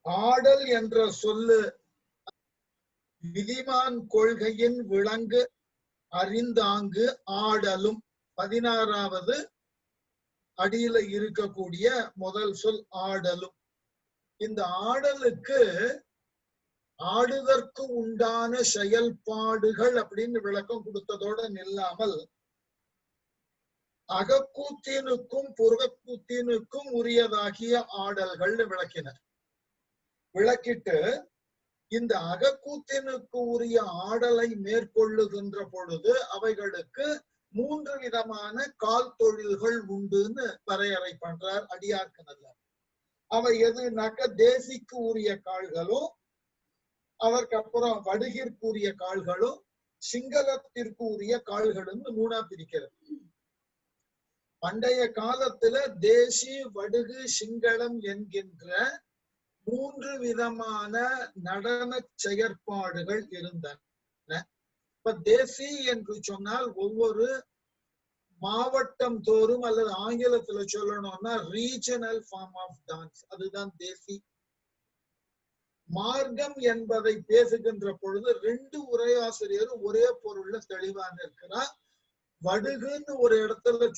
ஆடல் என்ற சொல்லு விதிமான் கொள்கையின் விளங்கு அறிந்தாங்கு ஆடலும் 16வது அடியில இருக்கக்கூடிய முதல் சொல் ஆடலும். இந்த ஆடலுக்கு ஆடுதற்கு உண்டான செயல்பாடுகள் அப்படின்னு விளக்கம் கொடுத்ததோட நில்லாமல் அகக்கூத்தினுக்கும் புறக்கூத்தினுக்கும் உரியதாகிய ஆடல்கள் விளக்கினர். விளக்கிட்டு இந்த அகக்கூத்தினுக்கு உரிய ஆடலை மேற்கொள்ளுகின்ற பொழுது அவைகளுக்கு 3 விதமான கால் தொழில்கள் உண்டுன்னு வரையறை பண்றார் அடியார்க்கு நல்ல. அவை எதுனாக்க தேசிக்கு உரிய கால்களும், அதற்கு அப்புறம் வடுகிற்கு உரிய கால்களும், சிங்களத்திற்கு உரிய கால்களும் 3ஆ பிரிக்கிறது. பண்டைய காலத்துல தேசி, வடுகு, சிங்களம் என்கின்ற 3 விதமான நடன செயற்பாடுகள் இருந்தன. இப்ப தேசி என்று சொன்னால் ஒவ்வொரு மாவட்டம் தோறும் அல்லது ஆங்கிலத்துல சொல்லணும்னா ரீஜனல் ஃபார்ம் ஆஃப் டான்ஸ், அதுதான் தேசி. மார்க்கம் என்பதை பேசுகின்ற பொழுது 2 உரையாசிரியரும் ஒரே பொருள்ல தெளிவான இருக்கிறார். வடுகுன்னு ஒரு இடத்துல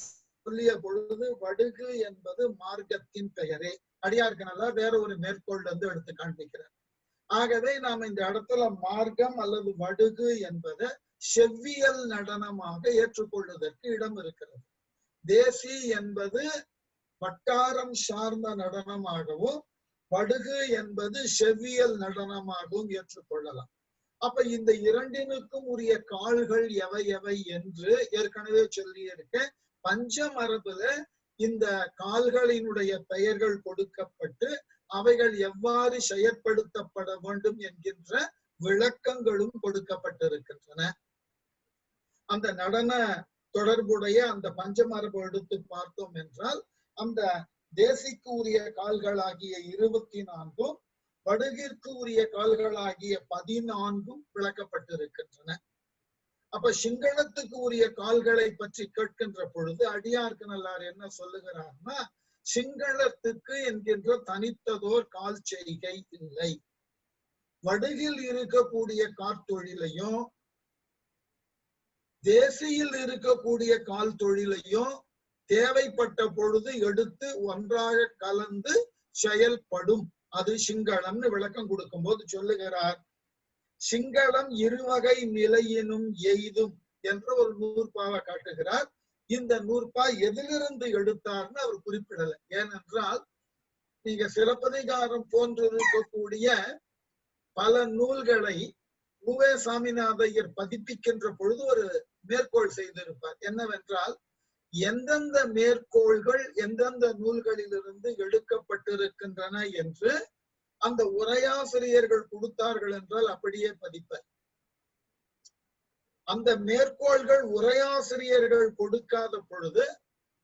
சொல்லிய பொழுது வடுகு என்பது மார்க்கத்தின் பெயரே. அடியார்க்கு நல்லா வேற ஒரு மேற்கோள் எடுத்து காண்பிக்கிறார். ஆகவே நாம இந்த இடத்துல மார்க்கம் அல்லது வடுகு என்பதை செவ்வியல் நடனமாக ஏற்றுக்கொள்வதற்கு இடம் இருக்கிறது. தேசி என்பது வட்டாரம் சார்ந்த நடனமாகவும் வடுகு என்பது செவ்வியல் நடனமாகவும் ஏற்றுக்கொள்ளலாம். அப்ப இந்த இரண்டினுக்கும் உரிய கால்கள் எவை எவை என்று ஏற்கனவே சொல்லி இருக்கேன். பஞ்ச மரபுல இந்த கால்களினுடைய பெயர்கள் கொடுக்கப்பட்டு அவைகள் எவ்வாறு செயற்படுத்தப்பட வேண்டும் என்கின்ற விளக்கங்களும் கொடுக்கப்பட்டிருக்கின்றன. அந்த நடன தொடர்புடைய அந்த பஞ்சமரபு எடுத்து பார்த்தோம் என்றால் அந்த தேசிக்கு உரிய கால்களாகிய 24 வடுகிற்கு உரிய கால்களாகிய 14 விளக்கப்பட்டிருக்கின்றன. அப்ப சிங்களத்துக்கு உரிய கால்களை பற்றி கேட்கின்ற பொழுது அடியார்க்கு நல்லார் என்ன சொல்லுகிறார்னா, சிங்களத்துக்கு என்கின்ற தனித்ததோர் கால் செய்கை இல்லை. வடுகில் இருக்கக்கூடிய காற்தொழிலையும் தேசியில் இருக்கக்கூடிய கால் தொழிலையும் தேவைப்பட்ட பொழுது எடுத்து ஒன்றாக கலந்து செயல்படும், அது சிங்களம்னு விளக்கம் கொடுக்கும் போது சொல்லுகிறார். சிங்களம் இருவகை நிலையினும் எய்தும் என்ற ஒரு நூற்பாவை காட்டுகிறார். இந்த நூற்பா எதிலிருந்து எடுத்தார்னு அவர் குறிப்பிடல. ஏனென்றால் நீங்க சிலப்பதிகாரம் போன்று இருக்கக்கூடிய பல நூல்களை உவே சாமிநாதையர் பதிப்பிக்கின்ற பொழுது ஒரு மேற்கோள் செய்திருப்பார். என்னவென்றால் எந்தெந்த மேற்கோள்கள் எந்தெந்த நூல்களிலிருந்து எடுக்கப்பட்டிருக்கின்றன என்று அந்த உரையாசிரியர்கள் கொடுத்தார்கள் என்றால் அப்படியே பதிப்பர். அந்த மேற்கோள்கள் உரையாசிரியர்கள் கொடுக்காத பொழுது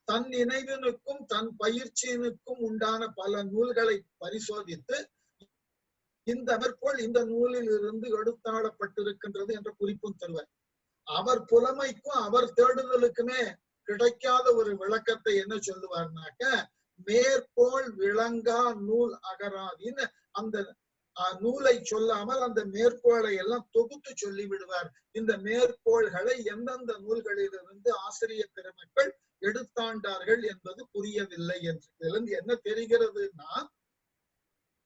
தன் நினைவினுக்கும் தன் பயிற்சியினுக்கும் உண்டான பல நூல்களை பரிசோதித்து இந்த மேற்கோள் இந்த நூலில் இருந்து எடுத்தாடப்பட்டிருக்கின்றது என்ற குறிப்பும் தருவார். அவர் புலமைக்கும் அவர் தேடுதலுக்குமே கிடைக்காத ஒரு விளக்கத்தை என்ன சொல்லுவார்னாக்க, மேற்கோள் விளங்கா நூல் அகராதின்னு அந்த நூலை சொல்லாமல் அந்த மேற்கோளை எல்லாம் தொகுத்து சொல்லி விடுவார். இந்த மேற்கோள்களை எந்தெந்த நூல்களிலிருந்து ஆசிரிய பெருமக்கள் எடுத்தாண்டார்கள் என்பது புரியவில்லை என்று. இதிலிருந்து என்ன தெரிகிறதுனா,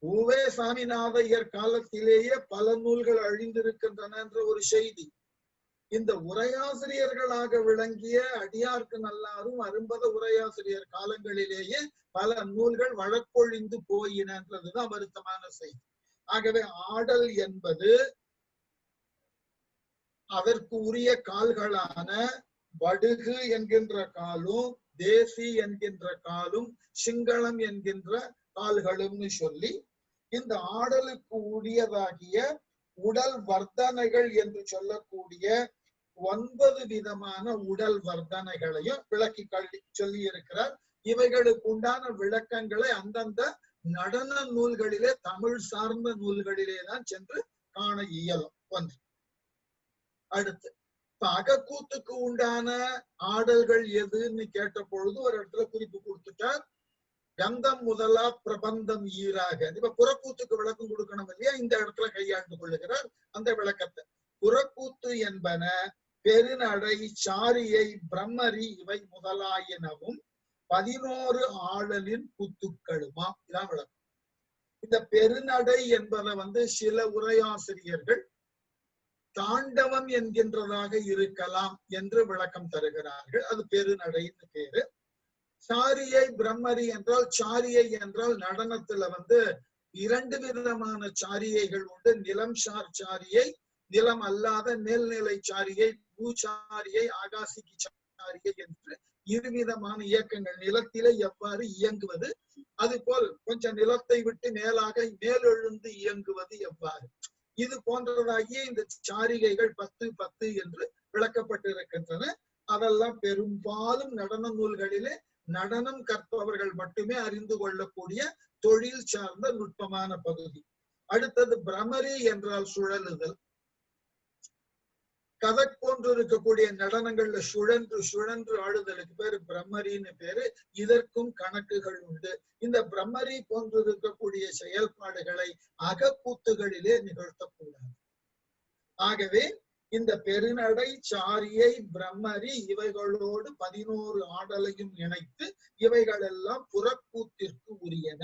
உவே சாமிநாதையர் காலத்திலேயே பல நூல்கள் அழிந்திருக்கின்றன என்ற ஒரு செய்தி. இந்த உரையாசிரியர்களாக விளங்கிய அடியார்க்கு நல்லாரும் அரும்பத உரையாசிரியர் காலங்களிலேயே பல நூல்கள் வழக்கொழிந்து போயின என்றதுதான் வருத்தமான செய்தி. ஆகவே ஆடல் என்பது அதற்கு உரிய கால்களான வடுகு என்கின்ற காலும் தேசி என்கின்ற காலும் சிங்களம் என்கின்ற கால்களும்னு சொல்லி இந்த ஆடலுக்கு உரியதாகிய உடல் வர்த்தனைகள் என்று சொல்லக்கூடிய 9 விதமான உடல் வர்த்தனைகளையும் விளக்கி சொல்லி இருக்கிறார். இவைகளுக்கு உண்டான விளக்கங்களை அந்தந்த நடன நூல்களிலே தமிழ் சார்ந்த நூல்களிலே தான் சென்று காண இயலும். ஒன்று. அடுத்து இப்ப அகக்கூத்துக்கு உண்டான ஆடல்கள் எதுன்னு கேட்ட பொழுது ஒரு இடத்துல குறிப்பு கொடுத்துட்டார். கந்தம் முதலா பிரபந்தம் ஈராக. இப்ப புறக்கூத்துக்கு விளக்கம் கொடுக்கணும் இல்லையா, இந்த இடத்துல கையாண்டு கொள்ளுகிறார் அந்த விளக்கத்தை. புறக்கூத்து என்பன பெருநடை, சாரியை, பிரம்மரி இவை முதலாயினவும் 11 ஆடலின் கூத்துக்களுமா. இதான் விளக்கம். இந்த பெருநடை என்பதை சில உரையாசிரியர்கள் தாண்டவம் என்கின்றதாக இருக்கலாம் என்று விளக்கம் தருகிறார்கள். அது பெருநடைன்னு பேரு. சாரியை, பிரம்மரி என்றால், சாரியை என்றால் நடனத்துல 2 விதமான சாரியைகள் உண்டு. நிலம் சார் சாரியை, நிலம் அல்லாத மேல்நிலை சாரியை, பூச்சாரியை, ஆகாசிக்கு சாரியை என்று 2 விதமான இயக்கங்கள். நிலத்திலே எவ்வாறு இயங்குவது, அதுபோல் கொஞ்சம் நிலத்தை விட்டு மேலாக மேலெழுந்து இயங்குவது எவ்வாறு, இது போன்றதாகிய இந்த சாரிகைகள் 10 10 என்று விளக்கப்பட்டிருக்கின்றன. அதெல்லாம் பெரும்பாலும் நடன நூல்களிலே நடனம் கற்பவர்கள் மட்டுமே அறிந்து கொள்ளக்கூடிய தொழில் சார்ந்த நுட்பமான பகுதி. அடுத்தது பிரமரி என்றால் சுழலுதல். கதக் போன்று இருக்கக்கூடிய நடனங்கள்ல சுழன்று சுழன்று ஆடுதலுக்கு பேரு பிரம்மரின்னு பேரு. இதற்கும் கணக்குகள் உண்டு. இந்த பிரம்மரி போன்று இருக்கக்கூடிய செயல்பாடுகளை அகக்கூத்துகளிலே நிகழ்த்தக்கூடாது. ஆகவே இந்த பெருநடை, சாரியை, பிரம்மரி இவைகளோடு 11 ஆடலையும் இணைத்து இவைகளெல்லாம் புறக்கூத்திற்கு உரியன.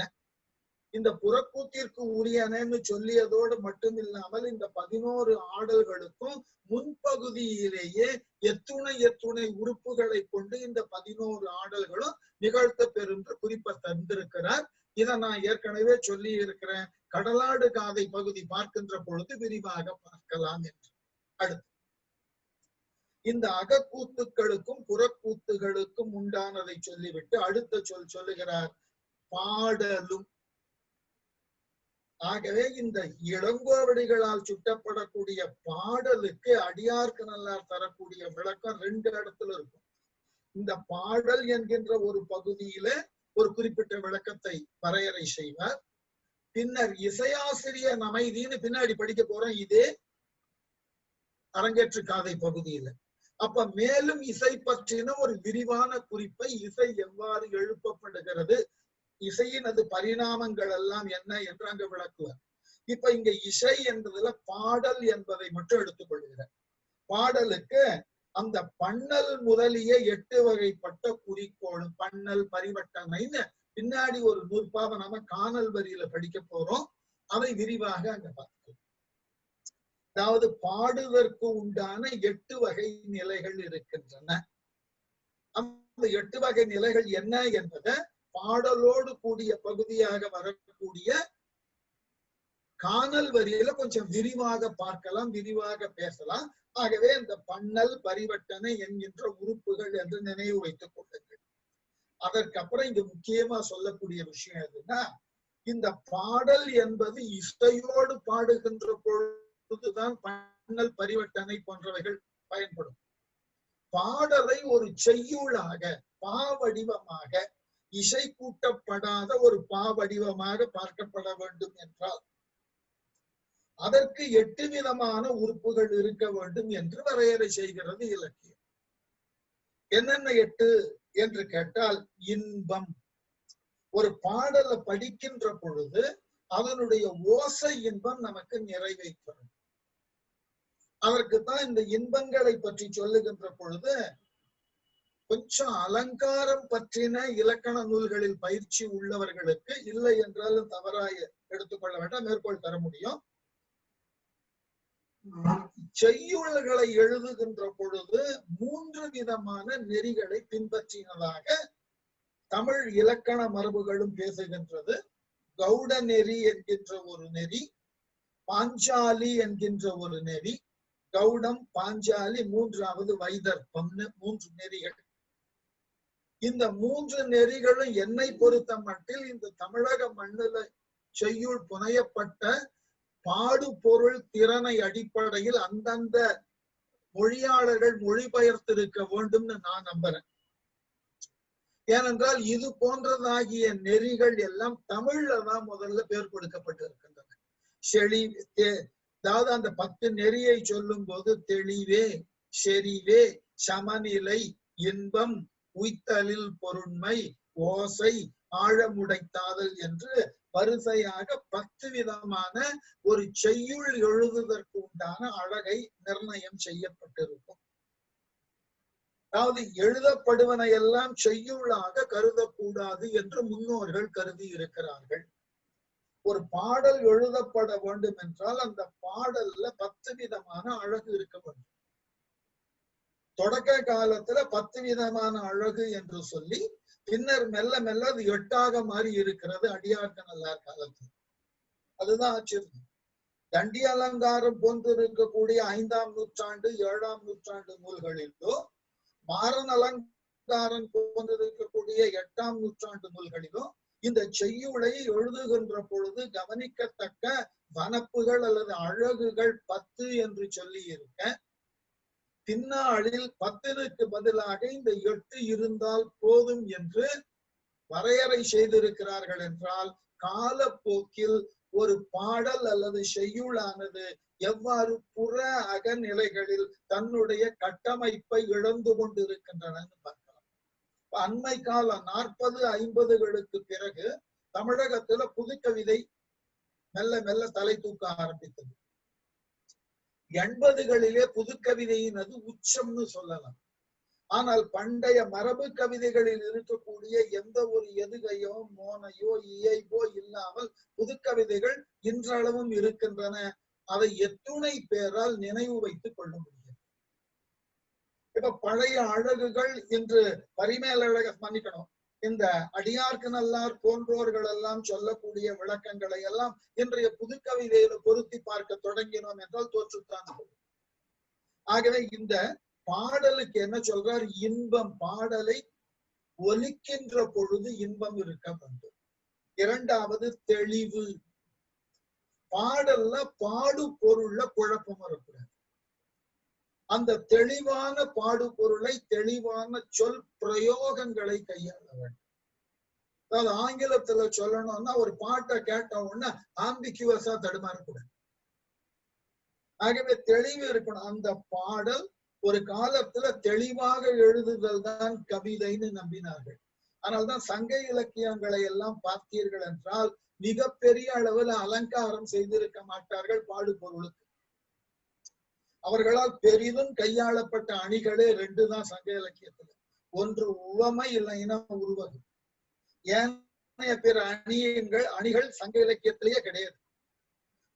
இந்த புறக்கூத்திற்கு உரியனன்னு சொல்லியதோடு மட்டுமில்லாமல் இந்த 11 ஆடல்களுக்கும் முன்பகுதியிலேயே எத்துணை உறுப்புகளை கொண்டு இந்த 11 ஆடல்களும் நிகழ்த்த பெறும் குறிப்பை தந்திருக்கிறார். இதை நான் ஏற்கனவே சொல்லி இருக்கிறேன். கடலாடு காதை பகுதி பார்க்கின்ற பொழுது விரிவாக பார்க்கலாம் என்று. அடுத்து இந்த அகக்கூத்துக்களுக்கும் புறக்கூத்துகளுக்கும் உண்டானதை சொல்லிவிட்டு அடுத்த சொல்லுகிறார், பாடலும். ஆகவே இந்த இளங்கோவடிகளால் சுட்டப்படக்கூடிய பாடலுக்கு அடியார்க்கு நல்லார் தரக்கூடிய விளக்கம் 2 இடத்துல இருக்கும். இந்த பாடல் என்கின்ற ஒரு பகுதியில ஒரு குறிப்பிட்ட விளக்கத்தை வரையறை செய்வார். பின்னர் இசையாசிரியர் அமைதின்னு பின்னாடி படிக்க போறோம் இதே அரங்கேற்று காதை பகுதியில. அப்ப மேலும் இசை பற்றின ஒரு விரிவான குறிப்பை, இசை எவ்வாறு எழுப்பப்படுகிறது, இசையின் அது பரிணாமங்கள் எல்லாம் என்ன என்று அங்க விளக்குவார். இப்ப இங்க இசை என்பதுல பாடல் என்பதை மட்டும் எடுத்துக்கொள்கிறார். பாடலுக்கு அந்த பண்ணல் முதலிய 8 வகைப்பட்ட குறிக்கோள், பண்ணல், பரிவட்டனைன்னு பின்னாடி ஒரு நூற்பாவை நாம காணல் வரியில படிக்க போறோம். அதை விரிவாக அங்க பார்க்கிறோம். அதாவது பாடுவதற்கு உண்டான 8 வகை நிலைகள் இருக்கின்றன. அந்த 8 வகை நிலைகள் என்ன என்பதை பாடலோடு கூடிய பகுதியாக வரக்கூடிய காணல் வரியில கொஞ்சம் விரிவாக பார்க்கலாம், விரிவாக பேசலாம். ஆகவே இந்த பண்ணல், பரிவட்டனை என்கின்ற உறுப்புகள் என்று நினைவு வைத்துக் கொள்ளுங்கள். அதற்கப்புறம் இங்க முக்கியமா சொல்லக்கூடிய விஷயம் எதுன்னா, இந்த பாடல் என்பது இசையோடு பாடுகின்ற பொழுதுதான் பண்ணல், பரிவட்டனை போன்றவைகள் பயன்படும். பாடலை ஒரு செய்யுளாக, பாவடிவமாக, இசை கூட்டப்படாத ஒரு பாவடிவமாக பார்க்கப்பட வேண்டும் என்றால் அதற்கு 8 விதமான உறுப்புகள் இருக்க வேண்டும் என்று வரையறை செய்கிறது இலக்கியம். என்னென்ன 8 என்று கேட்டால், இன்பம். ஒரு பாடலை படிக்கின்ற பொழுது அதனுடைய ஓசை இன்பம் நமக்கு நிறைவை தரும். அதற்குத்தான் இந்த இன்பங்களை பற்றி சொல்லுகின்ற பொழுது கொஞ்சம் அலங்காரம் பற்றின இலக்கண நூல்களில் பயிற்சி உள்ளவர்களுக்கு, இல்லை என்றாலும் தவறாக எடுத்துக்கொள்ள வேண்டாம், மேற்கோள் தர முடியும். செய்யுள்களை எழுதுகின்ற பொழுது 3 விதமான நெறிகளை பின்பற்றினதாக தமிழ் இலக்கண மரபுகளும் பேசுகின்றது. கௌட நெறி என்கின்ற ஒரு நெறி, பாஞ்சாலி என்கின்ற ஒரு நெறி, கௌடம், பாஞ்சாலி, 3வது வைதர்ப்பம்னு 3 நெறிகள். இந்த 3 நெறிகளும் என்னை பொறுத்த மட்டில் இந்த தமிழக மண்ணில செய்யுள் புனையப்பட்ட பாடு பொருள் திறனை அடிப்படையில் அந்தந்த மொழியாளர்கள் மொழிபெயர்த்திருக்க வேண்டும்னு நான் நம்புறேன். ஏனென்றால் இது போன்றதாகிய நெறிகள் எல்லாம் தமிழ்ல தான் முதல்ல பேர் கொடுக்கப்பட்டிருக்கின்றன. அதாவது அந்த 10 நெறியை சொல்லும் போது தெளிவே, செறிவே, சமநிலை, இன்பம், உய்த்தலில் பொருண்மை, ஓசை ஆழமுடைத்தாதல் என்று வரிசையாக 10 விதமான ஒரு செய்யுள் எழுதுவதற்கு உண்டான அழகை நிர்ணயம் செய்யப்பட்டிருக்கும். அதாவது எழுதப்படுவன எல்லாம் செய்யுளாக கருதக்கூடாது என்று முன்னோர்கள் கருதி இருக்கிறார்கள். ஒரு பாடல் எழுதப்பட வேண்டும் என்றால் அந்த பாடல்ல 10 விதமான அழகு இருக்க வேண்டும். தொடக்க காலத்துல 10 விதமான அழகு என்று சொல்லி பின்னர் மெல்ல மெல்ல அது 8ஆக மாறி இருக்கிறது அடியார்க்க நல்லார் காலத்தில். அதுதான் ஆச்சரியம். தண்டி அலங்காரம் போன்று இருக்கக்கூடிய 5ஆம் நூற்றாண்டு 7ஆம் நூற்றாண்டு நூல்களிலோ, மாறன் அலங்காரம் போன்று இருக்கக்கூடிய 8ஆம் நூற்றாண்டு நூல்களிலோ இந்த செய்யுளை எழுதுகின்ற பொழுது கவனிக்கத்தக்க வனப்புகள் அல்லது அழகுகள் 10 என்று சொல்லி இருக்க, பின்னாளில் 10க்கு பதிலாக இந்த 8 இருந்தால் போதும் என்று வரையறை செய்திருக்கிறார்கள் என்றால், காலப்போக்கில் ஒரு பாடல் அல்லது செய்யுளானது எவ்வாறு புற அகநிலைகளில் தன்னுடைய கட்டமைப்பை இழந்து கொண்டிருக்கின்றன பார்க்கலாம். அண்மை காலம் 40-50களுக்கு பிறகு தமிழகத்துல புதுக்கவிதை மெல்ல மெல்ல தலை தூக்க ஆரம்பித்தது. 80களிலே புதுக்கவிதையின் அது உச்சம்னு சொல்லலாம். ஆனால் பண்டைய மரபு கவிதைகளில் இருக்கக்கூடிய எந்த ஒரு எதுகையோ மோனையோ இயைபோ இல்லாமல் புதுக்கவிதைகள் இன்றளவும் இருக்கின்றன. அதை எத்துணை பேரால் நினைவு வைத்துக் கொள்ள முடியும். இப்ப பழைய அழகுகள் என்று பரிமேலழக மன்னிக்கணும், இந்த அடியார்க்கு நல்லார் போன்றோர்கள் எல்லாம் சொல்லக்கூடிய விளக்கங்களை எல்லாம் இன்றைய புதுக்கவிதையில பொருத்தி பார்க்க தொடங்கினோம் என்றால் தோற்றுத்தான். ஆகவே இந்த பாடலுக்கு என்ன சொல்றார்? இன்பம். பாடலை ஒலிக்கின்ற பொழுது இன்பம் இருக்க வேண்டும். 2வது தெளிவு. பாடல்ல பாடு பொருள்ல குழப்பம் வரக்கூடாது. அந்த தெளிவான பாடு பொருளை தெளிவான சொல் பிரயோகங்களை கையாள வேண்டும். அதாவது ஆங்கிலத்துல சொல்லணும்னா ஒரு பாட்டை கேட்ட உடனே ஆம்பிகுவஸா தடுமாறக்கூடாது. ஆகவே தெளிவு இருக்கணும். அந்த பாடல் ஒரு காலத்துல தெளிவாக எழுதுதல் தான் கவிதைன்னு நம்பினார்கள். ஆனால்தான் சங்க இலக்கியங்களை எல்லாம் பார்த்தீர்கள் என்றால் மிக பெரிய அளவில் அலங்காரம் செய்திருக்க மாட்டார்கள் பாடு பொருளுக்கு. அவர்களால் பெரிதும் கையாளப்பட்ட அணிகளே 2 தான் சங்க இலக்கியத்துல. ஒன்று உவமை, இல்லைன்னா உருவகம். ஏனைய பிற அணிகள் சங்க இலக்கியத்திலேயே கிடையாது.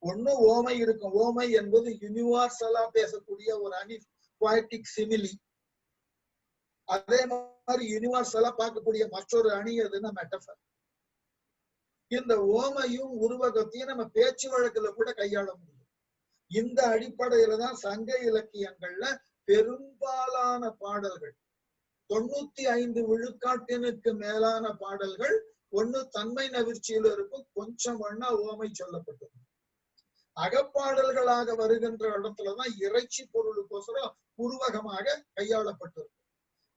ஒண்ணு ஓமை இருக்கும். ஓமை என்பது யூனிவர்சலா பேசக்கூடிய ஒரு அணி, போயட்டிக் சிமிலி. அதே மாதிரி யூனிவர்சலா பார்க்கக்கூடிய மற்றொரு அணி எதுன்னா மெட்டபர். இந்த ஓமையும் உருவகத்தையும் நம்ம பேச்சு வழக்குல கூட கையாள முடியும். இந்த அடிப்படையில தான் சங்க இலக்கியங்கள்ல பெரும்பாலான பாடல்கள் 95 விழுக்காட்டினுக்கு மேலான பாடல்கள் ஒண்ணு தன்மை நவிர்ச்சியில இருக்கும், கொஞ்சம் வேணா ஓமை சொல்லப்பட்டது. அகப்பாடல்களாக வருகின்ற இடத்துலதான் இறைச்சி பொருளுக்கோசரம் உருவகமாக கையாளப்பட்டிருக்கும்.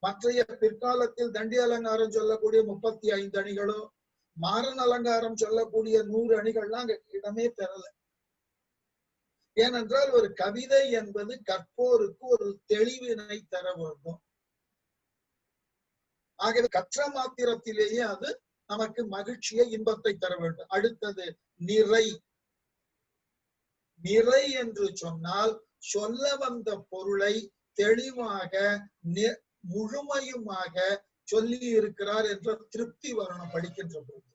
மற்றைய பிற்காலத்தில் தண்டி அலங்காரம் சொல்லக்கூடிய 35 அணிகளோ, மாறன் அலங்காரம் சொல்லக்கூடிய 100 அணிகள்லாம் அங்க இடமே பெறல. ஏனென்றால் ஒரு கவிதை என்பது கற்போருக்கு ஒரு தெளிவினை தர வேண்டும். ஆகவே கற்ற மாத்திரத்திலேயே அது நமக்கு மகிழ்ச்சியை, இன்பத்தை தர வேண்டும். அடுத்தது நிறை. நிறை என்று சொன்னால் சொல்ல வந்த பொருளை தெளிவாக முழுமையுமாக சொல்லி இருக்கிறார் என்ற திருப்தி வரணும் படிக்கின்ற பொழுது.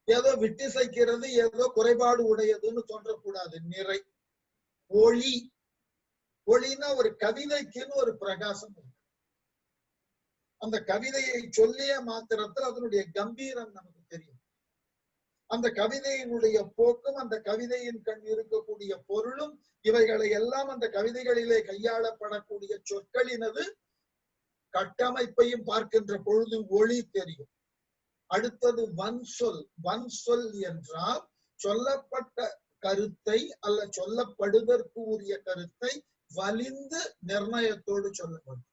ஏதோ விட்டிசைக்கிறது, ஏதோ குறைபாடு உடையதுன்னு தோன்றக்கூடாது. நிறை. ஒளி. ஒளினா ஒரு கவிதைக்குன்னு ஒரு பிரகாசம் இருக்கு. அந்த கவிதையை சொல்லிய மாத்திரத்தில் அதனுடைய கம்பீரம் நமக்கு தெரியும். அந்த கவிதையினுடைய போக்கும், அந்த கவிதையின் கண் இருக்கக்கூடிய பொருளும், இவைகளை எல்லாம் அந்த கவிதைகளிலே கையாளப்படக்கூடிய சொற்களினது கட்டமைப்பையும் பார்க்கின்ற பொழுது ஒளி தெரியும். அடுத்தது வன்சொல். வன்சொல் என்றால் சொல்லப்பட்ட கருத்தை அல்ல சொல்லப்படுவதற்கு உரிய கருத்தை வலிந்து நிர்ணயத்தோடு சொல்ல வேண்டும்.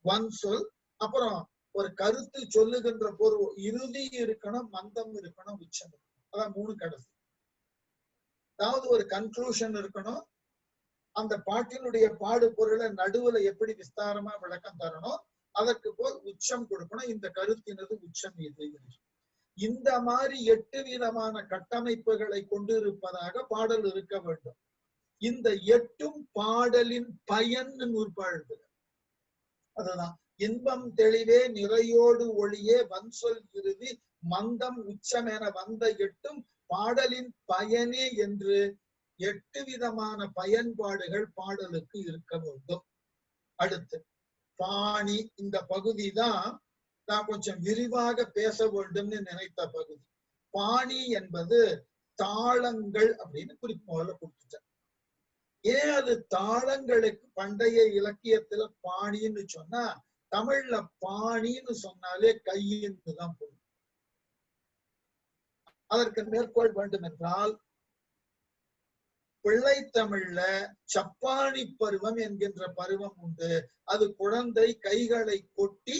வன்சொல். அப்புறம் ஒரு கருத்து சொல்லுகின்ற பொருள் இறுதி இருக்கணும், மந்தம் இருக்கணும், உச்சம் இருக்கணும். அதான் 3 கடைசி. அதாவது ஒரு கன்க்ளூஷன் இருக்கணும். அந்த பாட்டினுடைய பாடு பொருளை நடுவுல எப்படி விஸ்தாரமா விளக்கம் தரணும், அதற்கு போல் உச்சம் கொடுக்கணும். இந்த கருத்தினது உச்சம் இது. இந்த மாதிரி 8 விதமான கட்டமைப்புகளை கொண்டிருப்பதாக பாடல் இருக்க வேண்டும். இந்த 8ம் பாடலின் பயன் நூற்பாழ்வு. அதுதான் இன்பம் தெளிவே நிறையோடு ஒளியே வன்சொல் இறுதி மந்தம் உச்சம் என வந்த 8ம் பாடலின் பயனே என்று 8 விதமான பயன்பாடுகள் பாடலுக்கு இருக்க வேண்டும். அடுத்து பாணி. இந்த பகுதி தான் நான் கொஞ்சம் விரிவாக பேச வேண்டும்னு நினைத்த பகுதி. பாணி என்பது தாளங்கள் அப்படின்னு குறிப்போல கொடுத்துட்டேன். ஏன் அது தாளங்களுக்கு பண்டைய இலக்கியத்துல பாணின்னு சொன்னா, தமிழ்ல பாணின்னு சொன்னாலே கையின்னு தான் போகும். அதற்கு மேற்கோள் வேண்டும் என்றால், பிள்ளை தமிழ்ல சப்பாணி பருவம் என்கின்ற பருவம் உண்டு. அது குழந்தை கைகளை கொட்டி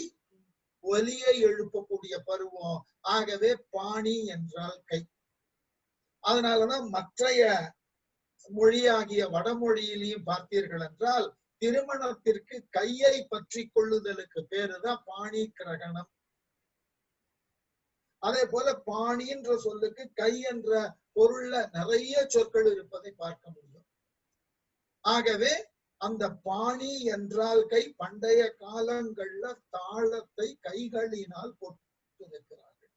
ஒலியை எழுப்பக்கூடிய பருவம். ஆகவே பாணி என்றால் கை. அதனாலதான் மற்றைய மொழியாகிய வடமொழியிலையும் பார்த்தீர்கள் என்றால், திருமணத்திற்கு கையை பற்றி கொள்ளுதலுக்கு பேருதான் பாணி கிரகணம். அதே போல பாணின்ற சொல்லுக்கு கை என்ற பொருள்ல நிறைய சொற்கள் இருப்பதை பார்க்க முடியும். ஆகவே அந்த பாணி என்றால் கை. பண்டைய காலங்கள்ல தாளத்தை கைகளினால் போட்டிருக்கிறார்கள்.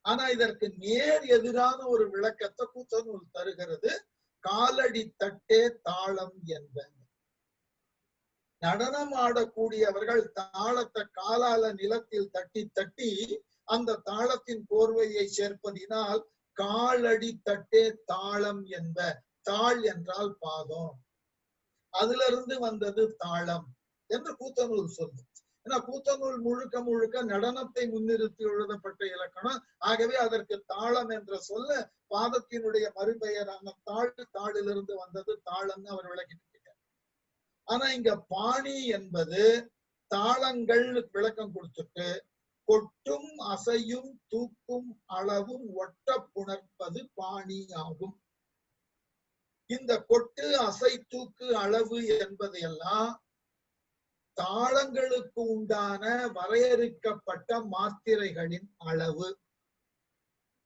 ஆனா இதற்கு நேர் எதிரான ஒரு விளக்கத்தை கூத்தநூல் தருகிறது. காலடி தட்டே தாளம் என்பது. நடனம் ஆடக்கூடியவர்கள் தாளத்தை காலால நிலத்தில் தட்டி தட்டி அந்த தாளத்தின் போர்வையை சேர்ப்பதினால் காலடி தட்டே தாளம் என்ப. தாள் என்றால் பாதம், அதுல இருந்து வந்தது தாளம் என்று கூத்தநூல் சொல்லும். ஏன்னா கூத்தநூல் முழுக்க முழுக்க நடனத்தை முன்னிறுத்தி எழுதப்பட்ட இலக்கணம். ஆகவே அதற்கு தாளம் என்ற சொல்ல பாதத்தினுடைய மறுபெயரான தாளிலிருந்து வந்தது தாளம்னு அவர் விளக்கிட்டு. ஆனா இங்க பாணி என்பது தாளங்கள் விளக்கம் கொடுத்துட்டு, கொட்டும் அசையும் தூக்கும் அளவும் ஒட்ட புணர்ப்பது பாணி ஆகும். இந்த கொட்டு அசை தூக்கு அளவு என்பதையெல்லாம் தாளங்களுக்கு உண்டான வரையறுக்கப்பட்ட மாத்திரைகளின் அளவு.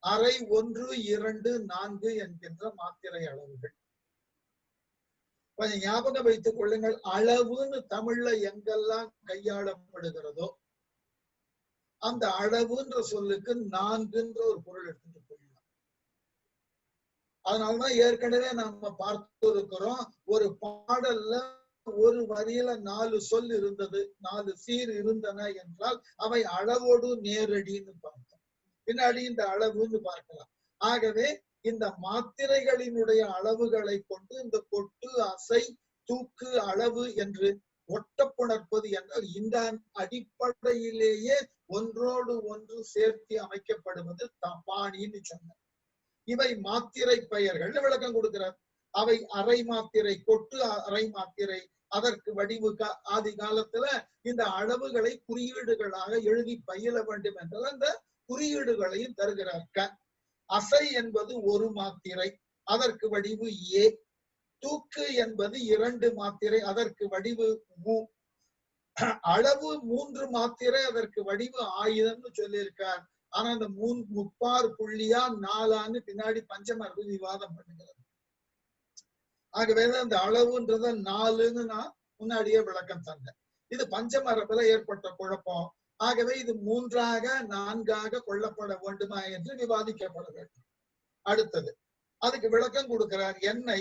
அரை, 1, 2, 4 என்கின்ற மாத்திரை அளவுகள். கொஞ்சம் ஞாபகம் வைத்துக் கொள்ளுங்கள். அளவுன்னு தமிழ்ல எங்கெல்லாம் கையாளப்படுகிறதோ அந்த அளவுன்ற சொல்லுக்கு 4ன்ற ஒரு பொருள் எடுத்துட்டு போயிடலாம். அதனாலதான் ஏற்கனவே நம்ம பார்த்து இருக்கிறோம், ஒரு பாடல்ல ஒரு வரியில 4 சொல் இருந்தது, 4 சீர் இருந்தன என்றால் அவை அளவோடு நேரடின்னு பார்த்தோம். பின்னாடி இந்த அளவுன்னு பார்க்கலாம். ஆகவே இந்த மாத்திரைகளினுடைய அளவுகளை கொண்டு இந்த கொட்டு அசை தூக்கு அளவு என்று ஒட்டப்புணர்ப்பது என்றால் இந்த அடிப்படையிலேயே ஒன்றோடு ஒன்று சேர்த்து அமைக்கப்படுவது பாணின்னு சொன்ன. இவை மாத்திரை பெயர்கள் விளக்கம் கொடுக்கிறார். அவை அரை மாத்திரை, கொட்டு அரை மாத்திரை. அதற்கு வடிவு ஆதி காலத்துல இந்த அளவுகளை குறியீடுகளாக எழுதி பயில வேண்டும் என்றால் அந்த குறியீடுகளையும் தருகிறார். அசை என்பது 1 மாத்திரை, அதற்கு வடிவு ஏ. தூக்கு என்பது 2 மாத்திரை, அதற்கு வடிவு உ. அளவு 3 மாத்திரை, அதற்கு வடிவு ஆயுதம்னு சொல்லியிருக்கார். ஆனா அந்த 3 புள்ளியா 4 பின்னாடி பஞ்சமரபு விவாதம் பண்ணுகிறது. ஆகவே அந்த அளவுன்றத 4ன்னு நான் முன்னாடியே விளக்கம் தந்தேன். இது பஞ்சமரபுல ஏற்பட்ட குழப்பம். ஆகவே இது 3ஆக 4ஆக கொள்ளப்பட வேண்டுமா என்று விவாதிக்கப்பட வேண்டும். அடுத்தது அதுக்கு விளக்கம் கொடுக்கிறார். என்னை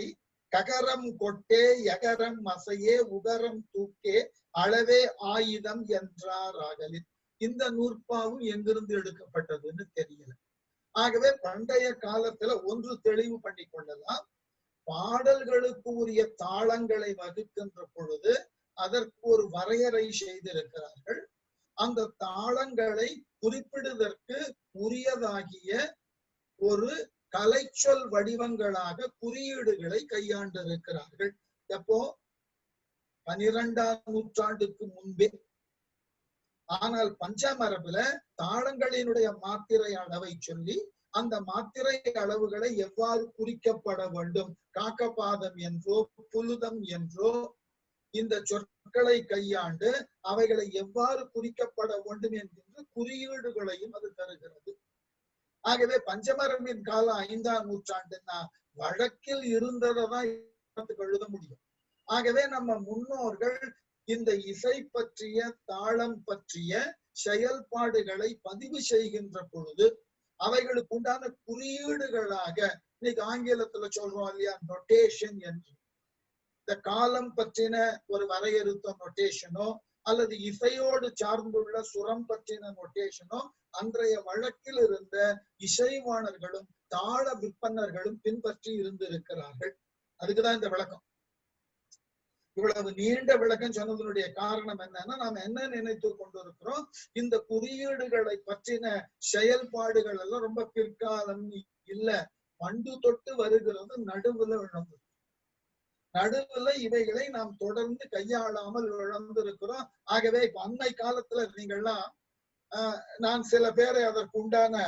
ககரம் கொட்டே யகரம் அசையே உகரம் தூக்கே அளவே ஆயுதம் என்றார் ஆகலின். இந்த நூற்பாவும் எங்கிருந்து எடுக்கப்பட்டதுன்னு தெரியல. ஆகவே பண்டைய காலத்துல ஒன்று தெளிவு பண்ணி கொள்ளலாம். பாடல்களுக்கு உரிய தாளங்களை வகுக்கின்ற பொழுது அதற்கு ஒரு வரையறை செய்திருக்கிறார்கள். அந்த தாளங்களை குறிப்பிடுவதற்கு உரியதாகிய ஒரு கலைச்சொல் வடிவங்களாக குறியீடுகளை கையாண்டிருக்கிறார்கள். எப்போ 12ஆம் நூற்றாண்டுக்கு முன்பே. ஆனால் பஞ்சமரபுல தாளங்களினுடைய மாத்திரை அளவை சொல்லி அந்த மாத்திரை அளவுகளை எவ்வாறு குறிக்கப்பட வேண்டும், காக்கபாதம் என்றோ புலுதம் என்றோ இந்த சொற்களை கையாண்டு அவைகளை எவ்வாறு குறிக்கப்பட வேண்டும் என்கின்ற குறியீடுகளையும் அது தருகிறது. ஆகவே பஞ்சமரபின் காலம் 5ஆம் நூற்றாண்டுன்னா வழக்கில் இருந்ததான் எழுத முடியும். ஆகவே நம்ம முன்னோர்கள் இந்த இசை பற்றிய தாளம் பற்றிய செயல்பாடுகளை பதிவு செய்கின்ற பொழுது அவைகளுக்கு உண்டான குறியீடுகளாக இன்னைக்கு ஆங்கிலத்துல சொல்றோம் இல்லையா, நொட்டேஷன் என்று. இந்த காலம் பற்றின ஒரு வரையறுத்த நொட்டேஷனோ அல்லது இசையோடு சார்ந்துள்ள சுரம் பற்றின நொட்டேஷனோ அன்றைய வழக்கில் இருந்த இசைவாணர்களும் தாள விற்பனர்களும் பின்பற்றி இருந்திருக்கிறார்கள். அதுக்குதான் இந்த விளக்கம். இவ்வளவு நீண்ட விளக்கம் சொன்னதனுடைய காரணம் என்னன்னா, நாம் என்ன நினைத்து கொண்டிருக்கிறோம், இந்த குறியீடுகளை பற்றின செயல்பாடுகள் எல்லாம் ரொம்ப பிற்காலம் இல்ல, பண்டு தொட்டு வருகிறது, நடுவுல இழந்து. நடுவுல இவைகளை நாம் தொடர்ந்து கையாளாமல் இழந்திருக்கிறோம். ஆகவே இப்ப அண்மை காலத்துல நீங்கள்லாம் நான் சில பேரை அதற்கு உண்டான